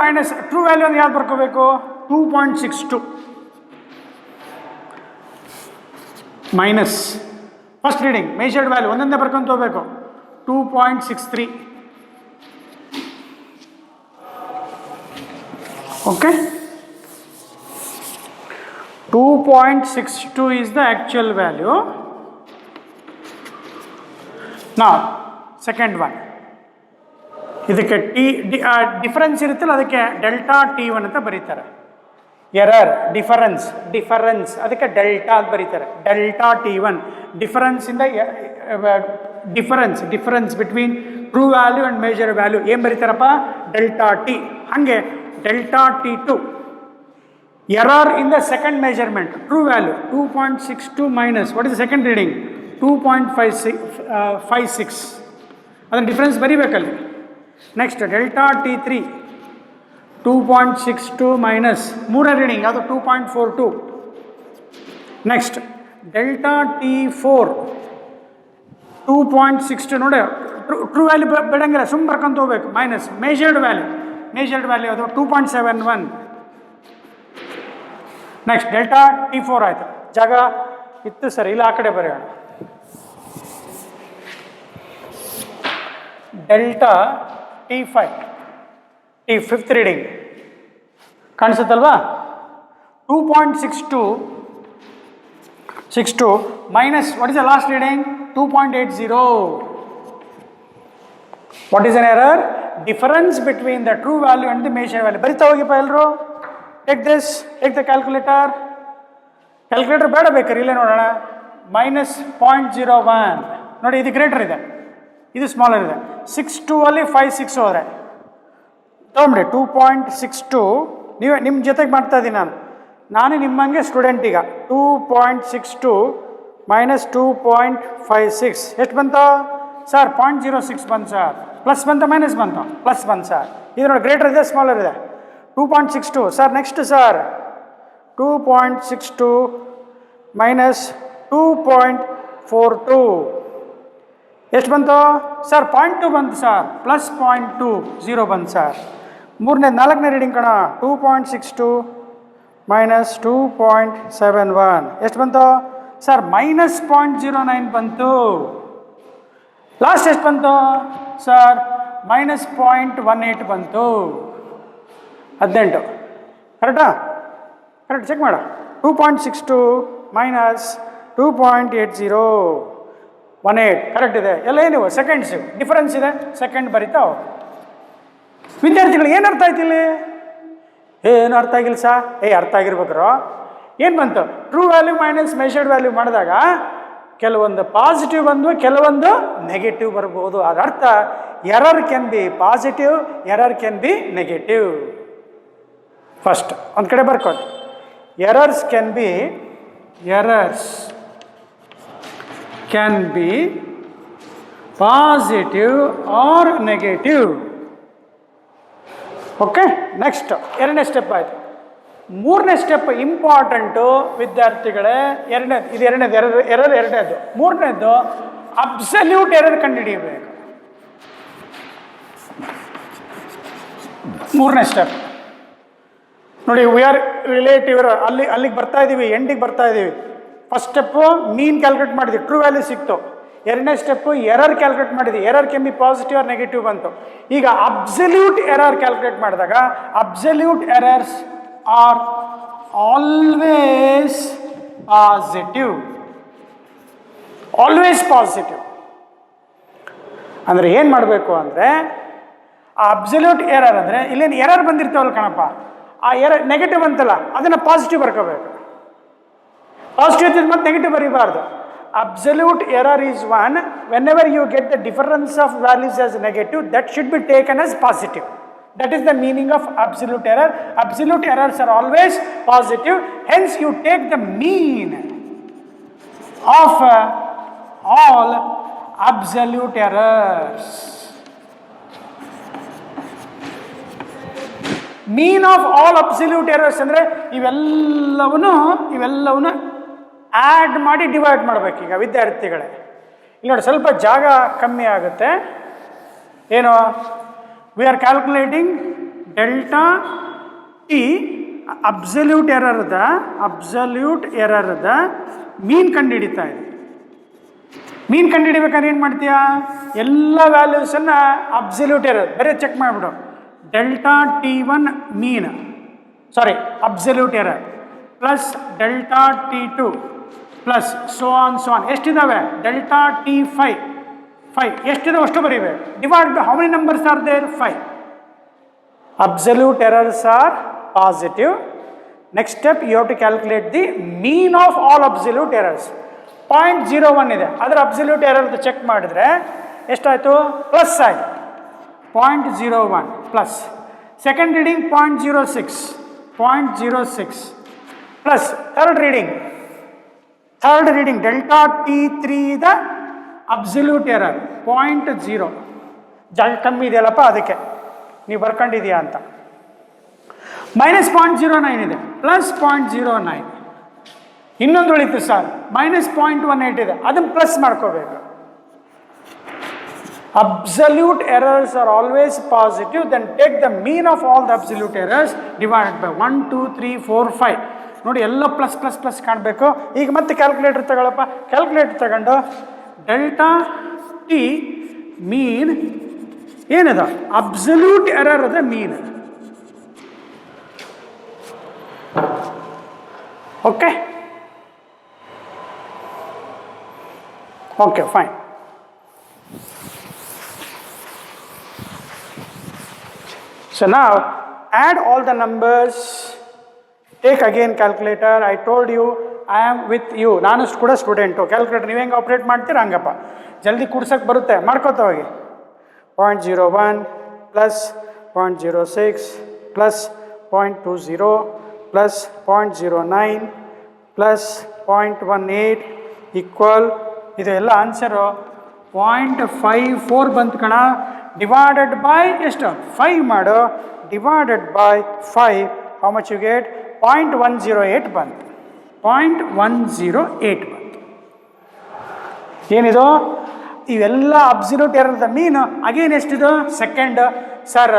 ಅಂದ್ರೆ ಯಾವ್ದು ಬರ್ಕೋಬೇಕು? 2.62 minus first reading measured value ಒಂದೊಂದೇ ಬರ್ಕೊಂತ ಹೋಗ್ಬೇಕು. 2.63. Okay, 2.62 is the actual value. Now second one, ಇದಕ್ಕೆ difference ಇರುತ್ತಲ್ಲ, ಅದಕ್ಕೆ ಡೆಲ್ಟಾ T1 ಅಂತ ಬರೀತಾರೆ. ಎರರ್ ಡಿಫರೆನ್ಸ್ ಅದಕ್ಕೆ ಡೆಲ್ಟಾ ಅಂತ ಬರೀತಾರೆ. Delta T1 difference between true value and measured value ಏನು ಬರೀತಾರಪ್ಪ? Delta T. ಹಾಗೆ delta T2 error in the second measurement. True value 2.62 minus what is the second reading? 2.56. ಅದನ್ನು difference ಬರೀಬೇಕಲ್ಲಿ. ನೆಕ್ಸ್ಟ್ ಡೆಲ್ಟಾ T3 2.62 ಮೈನಸ್ ಮೂರನೇ reading ಯಾವುದು? 2.42. Next delta T4 2.62 ನೋಡಿ, true value ಬೇಡಂಗಿಲ್ಲ, ಸುಮ್ಮನೆ ಬರ್ಕೊಂತ ಹೋಗ್ಬೇಕು. ಮೈನಸ್ ಮೇಜರ್ಡ್ ವ್ಯಾಲ್ಯೂ ಅದು 2.71. Next delta T4 ಆಯಿತು. ಜಾಗ ಇತ್ತು ಸರ್, ಇಲ್ಲ ಆ ಕಡೆ ಬರೆಯೋಣ. ಡೆಲ್ಟಾ T5 ಫಿಫ್ತ್ ರೀಡಿಂಗ್ ಕಾಣಿಸುತ್ತಲ್ವಾ? 2.62 minus what is the last reading? 2.80. What is an error? Difference between the true value and the measured value. ಬರಿತಾ ಹೋಗಿಪ್ಪ ಎಲ್ಲರೂ. ಟೇಕ್ ದ ಕ್ಯಾಲ್ಕುಲೇಟರ್ ಬೇಡ ಬೇಕಾರೆ ಇಲ್ಲೇ ನೋಡೋಣ. -0.01 ನೋಡಿ, ಇದು ಗ್ರೇಟರ್ ಇದೆ, ಇದು ಸ್ಮಾಲರ್ ಇದೆ. 6.2 ಅಲ್ಲಿ 5.6 ಹೋದರೆ ತೊಗೊಂಬಿಡಿ. 2.62 ನೀವು ನಿಮ್ಮ ಜೊತೆಗೆ ಮಾಡ್ತಾ ಇದ್ದೀನಿ ನಾನು ನಿಮ್ಮಂಗೆ ಸ್ಟೂಡೆಂಟ್. ಈಗ 2.62 ಮೈನಸ್ 2.56 ಎಷ್ಟು ಬಂತು ಸರ್? 0.06 ಬಂತು ಸರ್. ಪ್ಲಸ್ ಬಂತ ಮೈನಸ್ ಬಂತು? ಪ್ಲಸ್ ಬಂತು ಸರ್. ಇದು ನೋಡಿ, ಗ್ರೇಟರ್ ಇದೆ ಸ್ಮಾಲರ್ ಇದೆ. 2.62 ಸರ್. ನೆಕ್ಸ್ಟ್ ಸರ್ 2.62 ಮೈನಸ್ 2.42 ಎಷ್ಟು ಬಂತು ಸರ್? 0.2 ಬಂತು ಸರ್. ಪ್ಲಸ್ 0.20 ಬಂತು ಸರ್. ನಾಲ್ಕನೇ ರೀಡಿಂಗ್ ಕಣ 2.62 ಮೈನಸ್ 2.71 ಎಷ್ಟು ಬಂತು ಸರ್ -0.09 ಬಂತು. ಲಾಸ್ಟ್ ಎಷ್ಟು ಬಂತು ಸರ್ -0.18 ಬಂತು. 18 ಕರೆಕ್ಟಾ? ಕರೆಕ್ಟ್ ಚೆಕ್ ಮಾಡು. 2.62 ಮೈನಸ್ 2.8018 ಕರೆಕ್ಟ್ ಇದೆ. ಎಲ್ಲ ಏನಿವೆ ಸೆಕೆಂಡ್ಸ್ ಡಿಫರೆನ್ಸ್ ಇದೆ, ಸೆಕೆಂಡ್ ಬರಿತಾವ. ವಿದ್ಯಾರ್ಥಿಗಳು ಏನು ಅರ್ಥ ಆಯ್ತು ಇಲ್ಲಿ? ಏನು ಅರ್ಥ ಆಗಿಲ್ಲ ಸಾ? ಅರ್ಥ ಆಗಿರ್ಬೇಕ್ರು. ಏನು ಬಂತು? True value minus measured value ಮಾಡಿದಾಗ ಕೆಲವೊಂದು ಪಾಸಿಟಿವ್ ಬಂದು ಕೆಲವೊಂದು ನೆಗೆಟಿವ್ ಬರ್ಬೋದು. ಅದರ್ಥ error can be positive, error can be negative. First ಒಂದು ಕಡೆ ಬರ್ಕೊಳ್ಳಿ. Errors can be positive or negative. Okay, next ಎರಡನೇ ಸ್ಟೆಪ್ ಆಯಿತು. ಮೂರನೇ ಸ್ಟೆಪ್ ಇಂಪಾರ್ಟೆಂಟು ವಿದ್ಯಾರ್ಥಿಗಳೇ. ಎರಡನೇದು. ಮೂರನೇದು ಅಬ್ಸಲ್ಯೂಟ್ ಎರರ್ ಕಂಡುಹಿಡಿಯಬೇಕು. ಮೂರನೇ ಸ್ಟೆಪ್ ನೋಡಿ, ವಿ ಆರ್ ರಿಲೇಟಿವ್ ಅಲ್ಲಿಗೆ ಬರ್ತಾ ಇದ್ದೀವಿ, ಎಂಡಿಗೆ ಬರ್ತಾ ಇದ್ದೀವಿ. ಫಸ್ಟ್ ಸ್ಟೆಪ್ಪು ಮೀನ್ ಕ್ಯಾಲ್ಕುಲೇಟ್ ಮಾಡಿದ್ವಿ, ಟ್ರೂ ವ್ಯಾಲ್ಯೂ ಸಿಕ್ತು. ಎರಡನೇ ಸ್ಟೆಪ್ಪು ಎರರ್ ಕ್ಯಾಲ್ಕುಲೇಟ್ ಮಾಡಿದ್ವಿ, error can be positive or negative ಬಂತು. ಈಗ ಅಬ್ಸಲ್ಯೂಟ್ ಎರರ್ ಕ್ಯಾಲ್ಕುಲೇಟ್ ಮಾಡಿದಾಗ absolute errors are always positive. ಅಂದರೆ ಏನು ಮಾಡಬೇಕು ಅಂದರೆ, ಆ ಅಬ್ಸಲ್ಯೂಟ್ ಎರರ್ ಅಂದರೆ ಇಲ್ಲೇನು ಎರರ್ ಬಂದಿರ್ತಾವಲ್ಲ ಕಣಪ್ಪ, ಆ ಎರರ್ ನೆಗೆಟಿವ್ ಅಂತಲ್ಲ, ಅದನ್ನು ಪಾಸಿಟಿವ್ ಬರ್ಕೋಬೇಕು. ಪಾಸಿಟಿವ್ ಇದ್ದರೆ ಮತ್ತೆ negative ಬರೀಬಾರ್ದು. Absolute error is one. Whenever you get the difference of values as negative, that should be taken as positive. That is the meaning of absolute error. Absolute errors are always positive. Hence, you take the mean of all absolute errors. Mean of all absolute errors ಅಂದರೆ ಇವೆಲ್ಲವನ್ನು add ಮಾಡಿ divide ಮಾಡಬೇಕೀಗ ವಿದ್ಯಾರ್ಥಿಗಳೇ. ಇಲ್ಲಿ ನೋಡಿ, ಸ್ವಲ್ಪ ಜಾಗ ಕಮ್ಮಿ ಆಗುತ್ತೆ. ಏನು? We are calculating delta T absolute ಎರರ್ದ ಮೀನ್ ಕಂಡುಹಿಡಿತಾ ಇದೆ. ಮೀನ್ ಕಂಡುಹಿಡಿಬೇಕಾದ್ರೆ ಏನು ಮಾಡ್ತೀಯಾ? ಎಲ್ಲ ವ್ಯಾಲ್ಯೂಸನ್ನು ಅಬ್ಸಲ್ಯೂಟ್ ಎರರ್ ಬೇರೆ ಚೆಕ್ ಮಾಡಿಬಿಡು. Delta T1 mean absolute error plus delta T2 plus so on ಎಷ್ಟಿದ್ದಾವೆ? ಡೆಲ್ಟಾ T5 ಎಷ್ಟಿದಾವೆ ಅಷ್ಟು ಬರೀಬೇಕು. Divide by how many numbers are there? 5. Absolute errors are positive. Next step you have to calculate the mean of all absolute errors. 0.01 ಇದೆ, ಅದರ absolute ಎರರ್ದು check ಮಾಡಿದ್ರೆ ಎಷ್ಟಾಯಿತು? Plus ಆಯಿತು. 0.01 plus second reading 0.06 plus third reading delta T3 the absolute error 0.0. ಜಾಗ ಕಮ್ಮಿ ಇದೆಯಲ್ಲಪ್ಪ, ಅದಕ್ಕೆ ನೀವು ಬರ್ಕೊಂಡಿದೆಯಾ ಅಂತ. -0.09 ಇದೆ, ಪ್ಲಸ್ 0.09. ಇನ್ನೊಂದು ಉಳಿತು ಸರ್, -0.18 ಇದೆ, ಅದನ್ನು ಪ್ಲಸ್ ಮಾಡ್ಕೋಬೇಕು. Absolute errors are always positive. Then take the mean of all the absolute errors divided by 1, 2, 3, 4, 5. ನೋಡಿ, ಎಲ್ಲ ಪ್ಲಸ್ ಕಾಣಬೇಕು. ಈಗ ಮತ್ತೆ ಕ್ಯಾಲ್ಕುಲೇಟರ್ ತಗೊಳ್ಳಪ್ಪ. ಕ್ಯಾಲ್ಕುಲೇಟರ್ ತಗೊಂಡು ಡೆಲ್ಟಾ ಟಿ ಮೀನ್ ಏನದ? ಅಬ್ಸಲ್ಯೂಟ್ ಎರರ್ ಅದ mean. Okay fine. So now add all the numbers. Take again calculator. I told you I am with you. ನಾನು ಕೂಡ ಸ್ಟೂಡೆಂಟು. ಕ್ಯಾಲ್ಕುಲೇಟರ್ ನೀವು ಹೆಂಗೆ ಆಪ್ರೇಟ್ ಮಾಡ್ತೀರ ಹಂಗಪ್ಪ, ಜಲ್ದಿ ಕೂಡ್ಸಕ್ಕೆ ಬರುತ್ತೆ, ಮಾಡ್ಕೋತಾ ಹೋಗಿ. 0.01 plus 0.06 plus 0.20 plus 0.09 plus 0.18 equal ಇದು ಎಲ್ಲ ಆನ್ಸರು 0.54 ಬಂತು ಕಣ. ಡಿವೈಡೆಡ್ ಬೈ ಎಷ್ಟು? 5 ಮಾಡು. Divided by 5 how much you get? 0.108 ಬಂತು. 0.108 ಬಂತು. ಏನಿದು? ಇವೆಲ್ಲ ಅಬ್ಸಲ್ಯೂಟ್ ಎರರ್ದ ಮೀನು. ಅಗೇನ್ ಎಷ್ಟಿದು? ಸೆಕೆಂಡ್ ಸರ್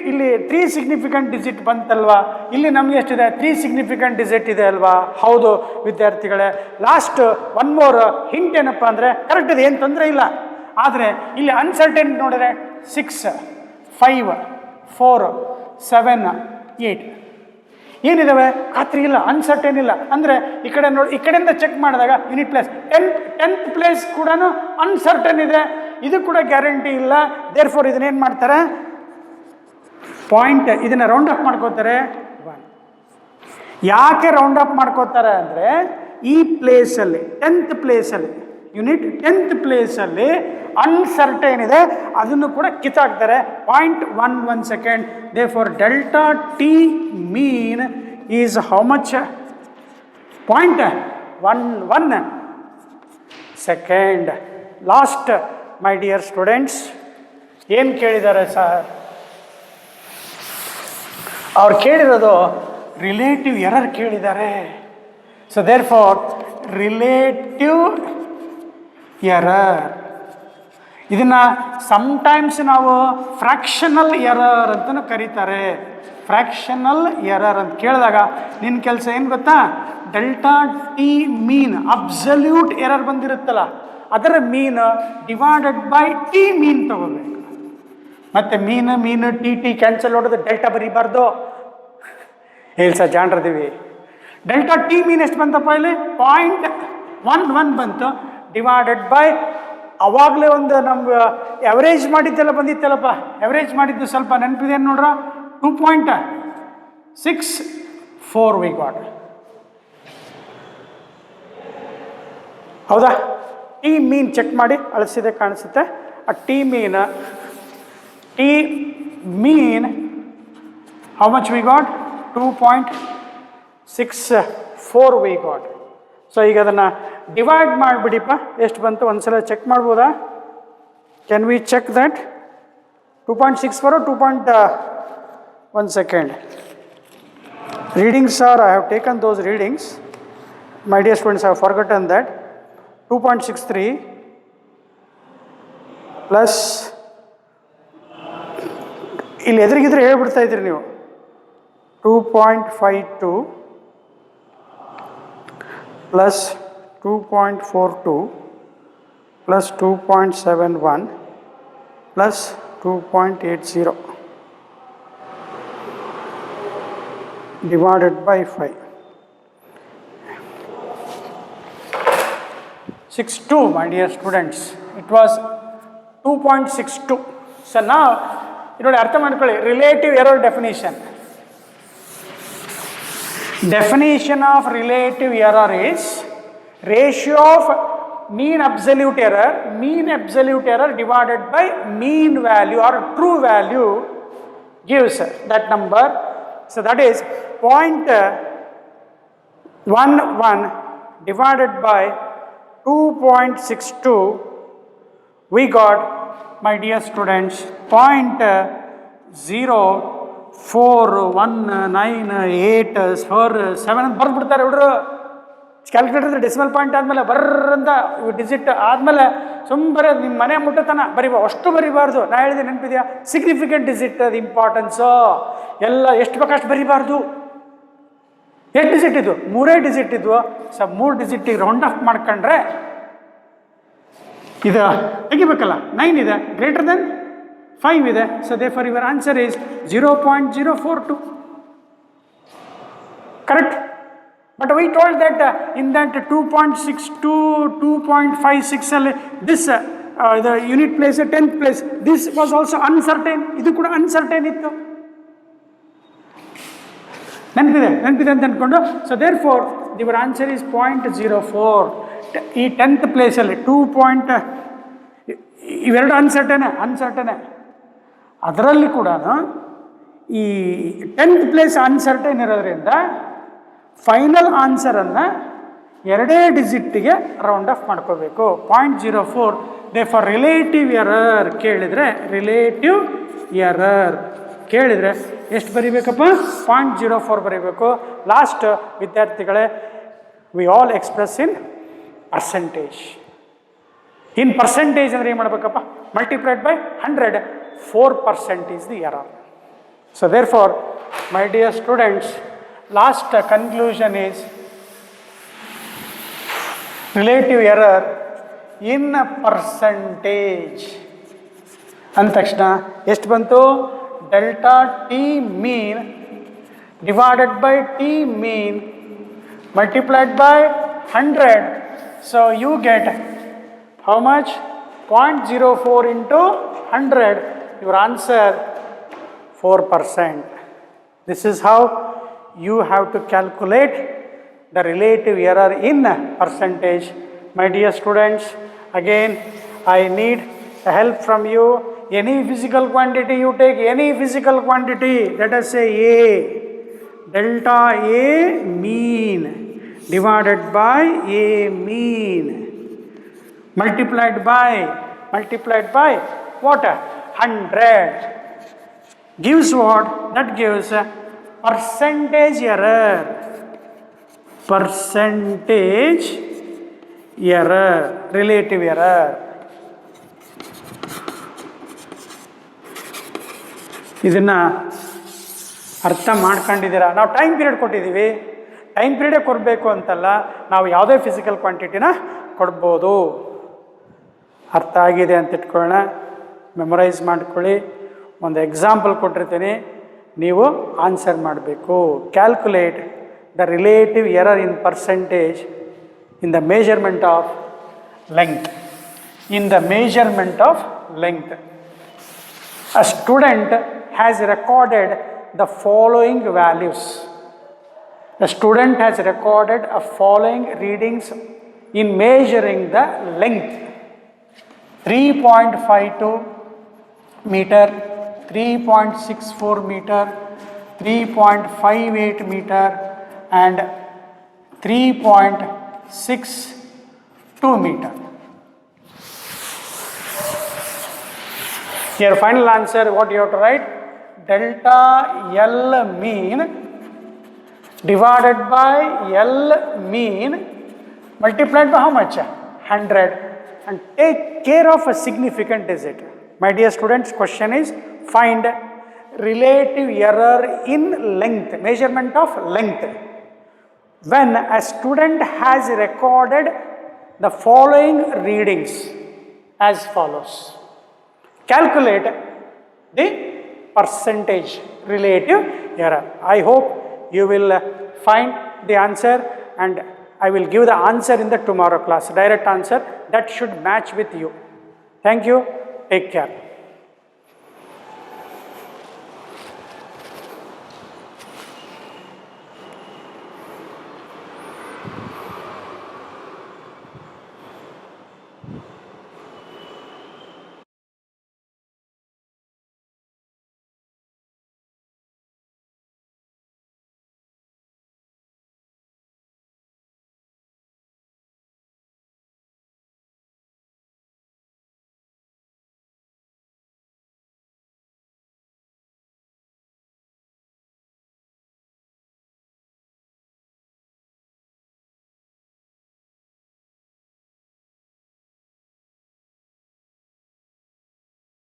ಇಲ್ಲಿ 3 ಸಿಗ್ನಿಫಿಕೆಂಟ್ ಡಿಜಿಟ್ ಬಂತಲ್ವಾ, ಇಲ್ಲಿ ನಮಗೆ ಎಷ್ಟಿದೆ 3 ಸಿಗ್ನಿಫಿಕೆಂಟ್ ಡಿಜಿಟ್ ಇದೆ ಅಲ್ವಾ? ಹೌದು ವಿದ್ಯಾರ್ಥಿಗಳೇ. ಲಾಸ್ಟ್ ಒನ್ ಮೋರ್ ಹಿಂಟ್ ಏನಪ್ಪ ಅಂದರೆ ಕರೆಕ್ಟ್ ಇದೆ, ಏನು ತೊಂದರೆ ಇಲ್ಲ. ಆದರೆ ಇಲ್ಲಿ ಅನ್ಸರ್ಟೈನ್ ನೋಡಿದ್ರೆ 6, 5, 4, 7, 8 ಏನಿದಾವೆ? ಖಾತ್ರಿ ಇಲ್ಲ, ಅನ್ಸರ್ಟೈನ್ ಇಲ್ಲ. ಅಂದರೆ ಈ ಕಡೆ ನೋಡಿ, ಈ ಕಡೆಯಿಂದ ಚೆಕ್ ಮಾಡಿದಾಗ ಯೂನಿಟ್ ಪ್ಲೇಸ್ 10th ಪ್ಲೇಸ್ ಕೂಡ ಅನ್ಸರ್ಟೈನ್ ಇದೆ, ಇದು ಕೂಡ ಗ್ಯಾರಂಟಿ ಇಲ್ಲ. ದೇರ್ ಫೋರ್ ಇದನ್ನೇನು ಮಾಡ್ತಾರೆ, ಪಾಯಿಂಟ್ ಇದನ್ನು ರೌಂಡ್ ಅಪ್ ಮಾಡ್ಕೋತಾರೆ 1. ಯಾಕೆ ರೌಂಡ್ ಅಪ್ ಮಾಡ್ಕೋತಾರೆ ಅಂದರೆ ಈ ಪ್ಲೇಸಲ್ಲಿ 10th ಪ್ಲೇಸಲ್ಲಿ ಯೂನಿಟ್ 10th ಪ್ಲೇಸಲ್ಲಿ ಅನ್ಸರ್ಟೈನ್ ಇದೆ, ಅದನ್ನು ಕೂಡ ಕಿತ್ತಾಕ್ತಾರೆ 0.11 second. Therefore delta T mean is how much? 0.11 second. Last my dear students, ಏನು ಕೇಳಿದ್ದಾರೆ ಸರ್? ಅವ್ರು ಕೇಳಿರೋದು ರಿಲೇಟಿವ್ ಎರರ್ ಕೇಳಿದ್ದಾರೆ. So therefore relative error, ಇದನ್ನು ಸಮ್ಟೈಮ್ಸ್ ನಾವು ಫ್ರ್ಯಾಕ್ಷನಲ್ ಎರರ್ ಅಂತಲೂ ಕರೀತಾರೆ. ಫ್ರ್ಯಾಕ್ಷನಲ್ ಎರರ್ ಅಂತ ಕೇಳಿದಾಗ ನಿನ್ನ ಕೆಲಸ ಏನು ಗೊತ್ತಾ, ಡೆಲ್ಟಾ ಟಿ ಮೀನ್ ಅಬ್ಸಲ್ಯೂಟ್ ಎರರ್ ಬಂದಿರುತ್ತಲ್ಲ, ಅದರ ಮೀನ್ ಡಿವೈಡೆಡ್ ಬೈ ಟಿ ಮೀನ್ ತಗೋಬೇಕು. ಮತ್ತು ಮೀನು ಟಿ ಕ್ಯಾನ್ಸಲ್ ಹೊಡೆದು ಡೆಲ್ಟಾ ಬರೀಬಾರ್ದು. ಹೇಳಿ ಸರ್ ಜಾಣ್ರದೀವಿ. ಡೆಲ್ಟಾ ಟಿ ಮೀನ್ ಎಷ್ಟು ಬಂತಪ್ಪ ಇಲ್ಲಿ? 0.11 ಬಂತು, ಡಿವೈಡೆಡ್ ಬೈ ಅವಾಗಲೇ ಒಂದು ನಮ್ಗೆ ಎವರೇಜ್ ಮಾಡಿದ್ದೆಲ್ಲ ಬಂದಿತ್ತಲ್ಲಪ್ಪ, ಎವರೇಜ್ ಮಾಡಿದ್ದು ಸ್ವಲ್ಪ ನೆನಪಿದೆ ನೋಡ್ರ, 2.64 ವಿ ಗಾಟ್. ಹೌದಾ? ಟಿ ಮೀನ್ ಚೆಕ್ ಮಾಡಿ ಅಳಿಸಿದೆ ಕಾಣಿಸುತ್ತೆ. ಆ T mean how much we got? 2.64 we got. So ಈಗ ಅದನ್ನು ಡಿವೈಡ್ ಮಾಡಿಬಿಡಿಪ್ಪ, ಎಷ್ಟು ಬಂತು ಒಂದ್ಸಲ ಚೆಕ್ ಮಾಡ್ಬೋದಾ? Can we check that? 2.64 2.1 second. Readings are, I have taken those readings. My dear students, I have forgotten that. 2.63 plus ಇಲ್ಲಿ ಎದುರಿಗಿದ್ರೆ ಹೇಳ್ಬಿಡ್ತಾ ಇದ್ರಿ ನೀವು, 2.52 plus 2.42 plus 2.71 plus 2.80 divided by 5. 62, my dear students. It was 2.62. So now, ನೋಡಿ ಅರ್ಥ ಮಾಡ್ಕೊಳ್ಳಿ, relative error definition. Definition of relative error is ratio of mean absolute error divided by mean value or true value gives that number. So that is 0.11 divided by 2.62. We got, my dear students, 0.041987 ಬರ್ಬಿಡ್ತಾರೆ ಹುಡುಗರು. Calculator decimal point ಆದಮೇಲೆ ಬರ್ರಂತ digit ಆದಮೇಲೆ ಸುಮ್ಮನೆ ನಿಮ್ಮ ಮನೆ ಮುಟ್ಟತನ ಬರೀಬಾ, ಅಷ್ಟು ಬರೀಬಾರ್ದು. ನಾ ಹೇಳಿದೆ ನೆನಪಿದೆಯಾ? ಸಿಗ್ನಿಫಿಕೆಂಟ್ ಡಿಜಿಟ್ ಅದು ಇಂಪಾರ್ಟೆನ್ಸು. ಎಲ್ಲ ಎಷ್ಟು ಬೇಕಷ್ಟು ಬರೀಬಾರ್ದು. ಎಷ್ಟು ಡಿಜಿಟ್ ಇದ್ವು? 3 ಡಿಜಿಟ್ ಇದ್ವು. ಸೊ 3 ಡಿಜಿಟಿಗೆ ರೌಂಡ್ ಆಫ್ ಮಾಡ್ಕೊಂಡ್ರೆ ಇದು ತೆಗಿಬೇಕಲ್ಲ, 9 ಇದೆ, ಗ್ರೇಟರ್ ದೆನ್ 5 ಇದೆ. So they for your answer is 0.042. Correct? But we told that in that 2.62, 2.56 ಅಲ್ಲಿ this the unit place, 10th place, this was also uncertain. ಇದು ಕೂಡ ಅನ್ಸರ್ಟೈನ್ ಇತ್ತು. ನೆನಪಿದೆ ಅಂತ ಅಂದ್ಕೊಂಡು. So therefore your answer is 0.04. ಈ 10th ಪ್ಲೇಸಲ್ಲಿ 2 point ಇವೆರಡು ಅನ್ಸರ್ಟನೆ. ಅದರಲ್ಲಿ ಕೂಡ ಈ 10th ಪ್ಲೇಸ್ ಅನ್ಸರ್ಟೈನ್ ಇರೋದ್ರಿಂದ ಫೈನಲ್ ಆನ್ಸರನ್ನು 2 ಡಿಜಿಟ್ಟಿಗೆ ರೌಂಡ್ ಆಫ್ ಮಾಡ್ಕೋಬೇಕು. 0.04. ದೇ ಫಾರ್ ರಿಲೇಟಿವ್ ಎರರ್ ಕೇಳಿದರೆ ಎಷ್ಟು ಬರೀಬೇಕಪ್ಪ? 0.04 ಬರೀಬೇಕು. ಲಾಸ್ಟ್ ವಿದ್ಯಾರ್ಥಿಗಳೇ, we all express in percentage. ಅಂದರೆ ಏನು ಮಾಡಬೇಕಪ್ಪ? Multiplied by 100, 4% is the error. So therefore, my dear students, last conclusion is relative error in percentage. ಅಂದ ತಕ್ಷಣ ಎಷ್ಟು ಬಂತು? Delta T mean divided by T mean multiplied by 100. So you get how much? 0.04 into 100. Your answer 4%. This is how you have to calculate the relative error in percentage. My dear students, again I need help from you. Any physical quantity you take, any physical quantity, let us say A, delta A mean divided by A mean multiplied by what? 100 gives what? That gives percentage error. Percentage error, relative error. ಇದನ್ನು ಅರ್ಥ ಮಾಡ್ಕೊಂಡಿದ್ದೀರಾ? ನಾವು time period ಕೊಟ್ಟಿದ್ದೀವಿ, time ಪೀರಿಯಡೇ ಕೊಡಬೇಕು ಅಂತಲ್ಲ, ನಾವು ಯಾವುದೇ physical ಕ್ವಾಂಟಿಟಿನ ಕೊಡ್ಬೋದು. ಅರ್ಥ ಆಗಿದೆ ಅಂತ ಇಟ್ಕೊಳ್ಳೋಣ, ಮೆಮೊರೈಸ್ ಮಾಡ್ಕೊಳ್ಳಿ. ಒಂದು ಎಕ್ಸಾಂಪಲ್ ಕೊಟ್ಟಿರ್ತೀನಿ, ನೀವು ಆನ್ಸರ್ ಮಾಡಬೇಕು. Calculate the relative error in percentage in the measurement of length. In the measurement of length, a student has recorded the following values. A student has recorded a following readings in measuring the length: 3.52 meter, 3.64 meter, 3.58 meter and 3.62 meter. Here final answer, what you have to write? Delta L mean divided by L mean multiplied by how much? 100. And take care of a significant digit. My dear students, question is find relative error in length, measurement of length, when a student has recorded the following readings as follows. Calculate the percentage relative error. I hope you will find the answer, and I will give the answer in the tomorrow class, direct answer that should match with you. Thank you. Take care.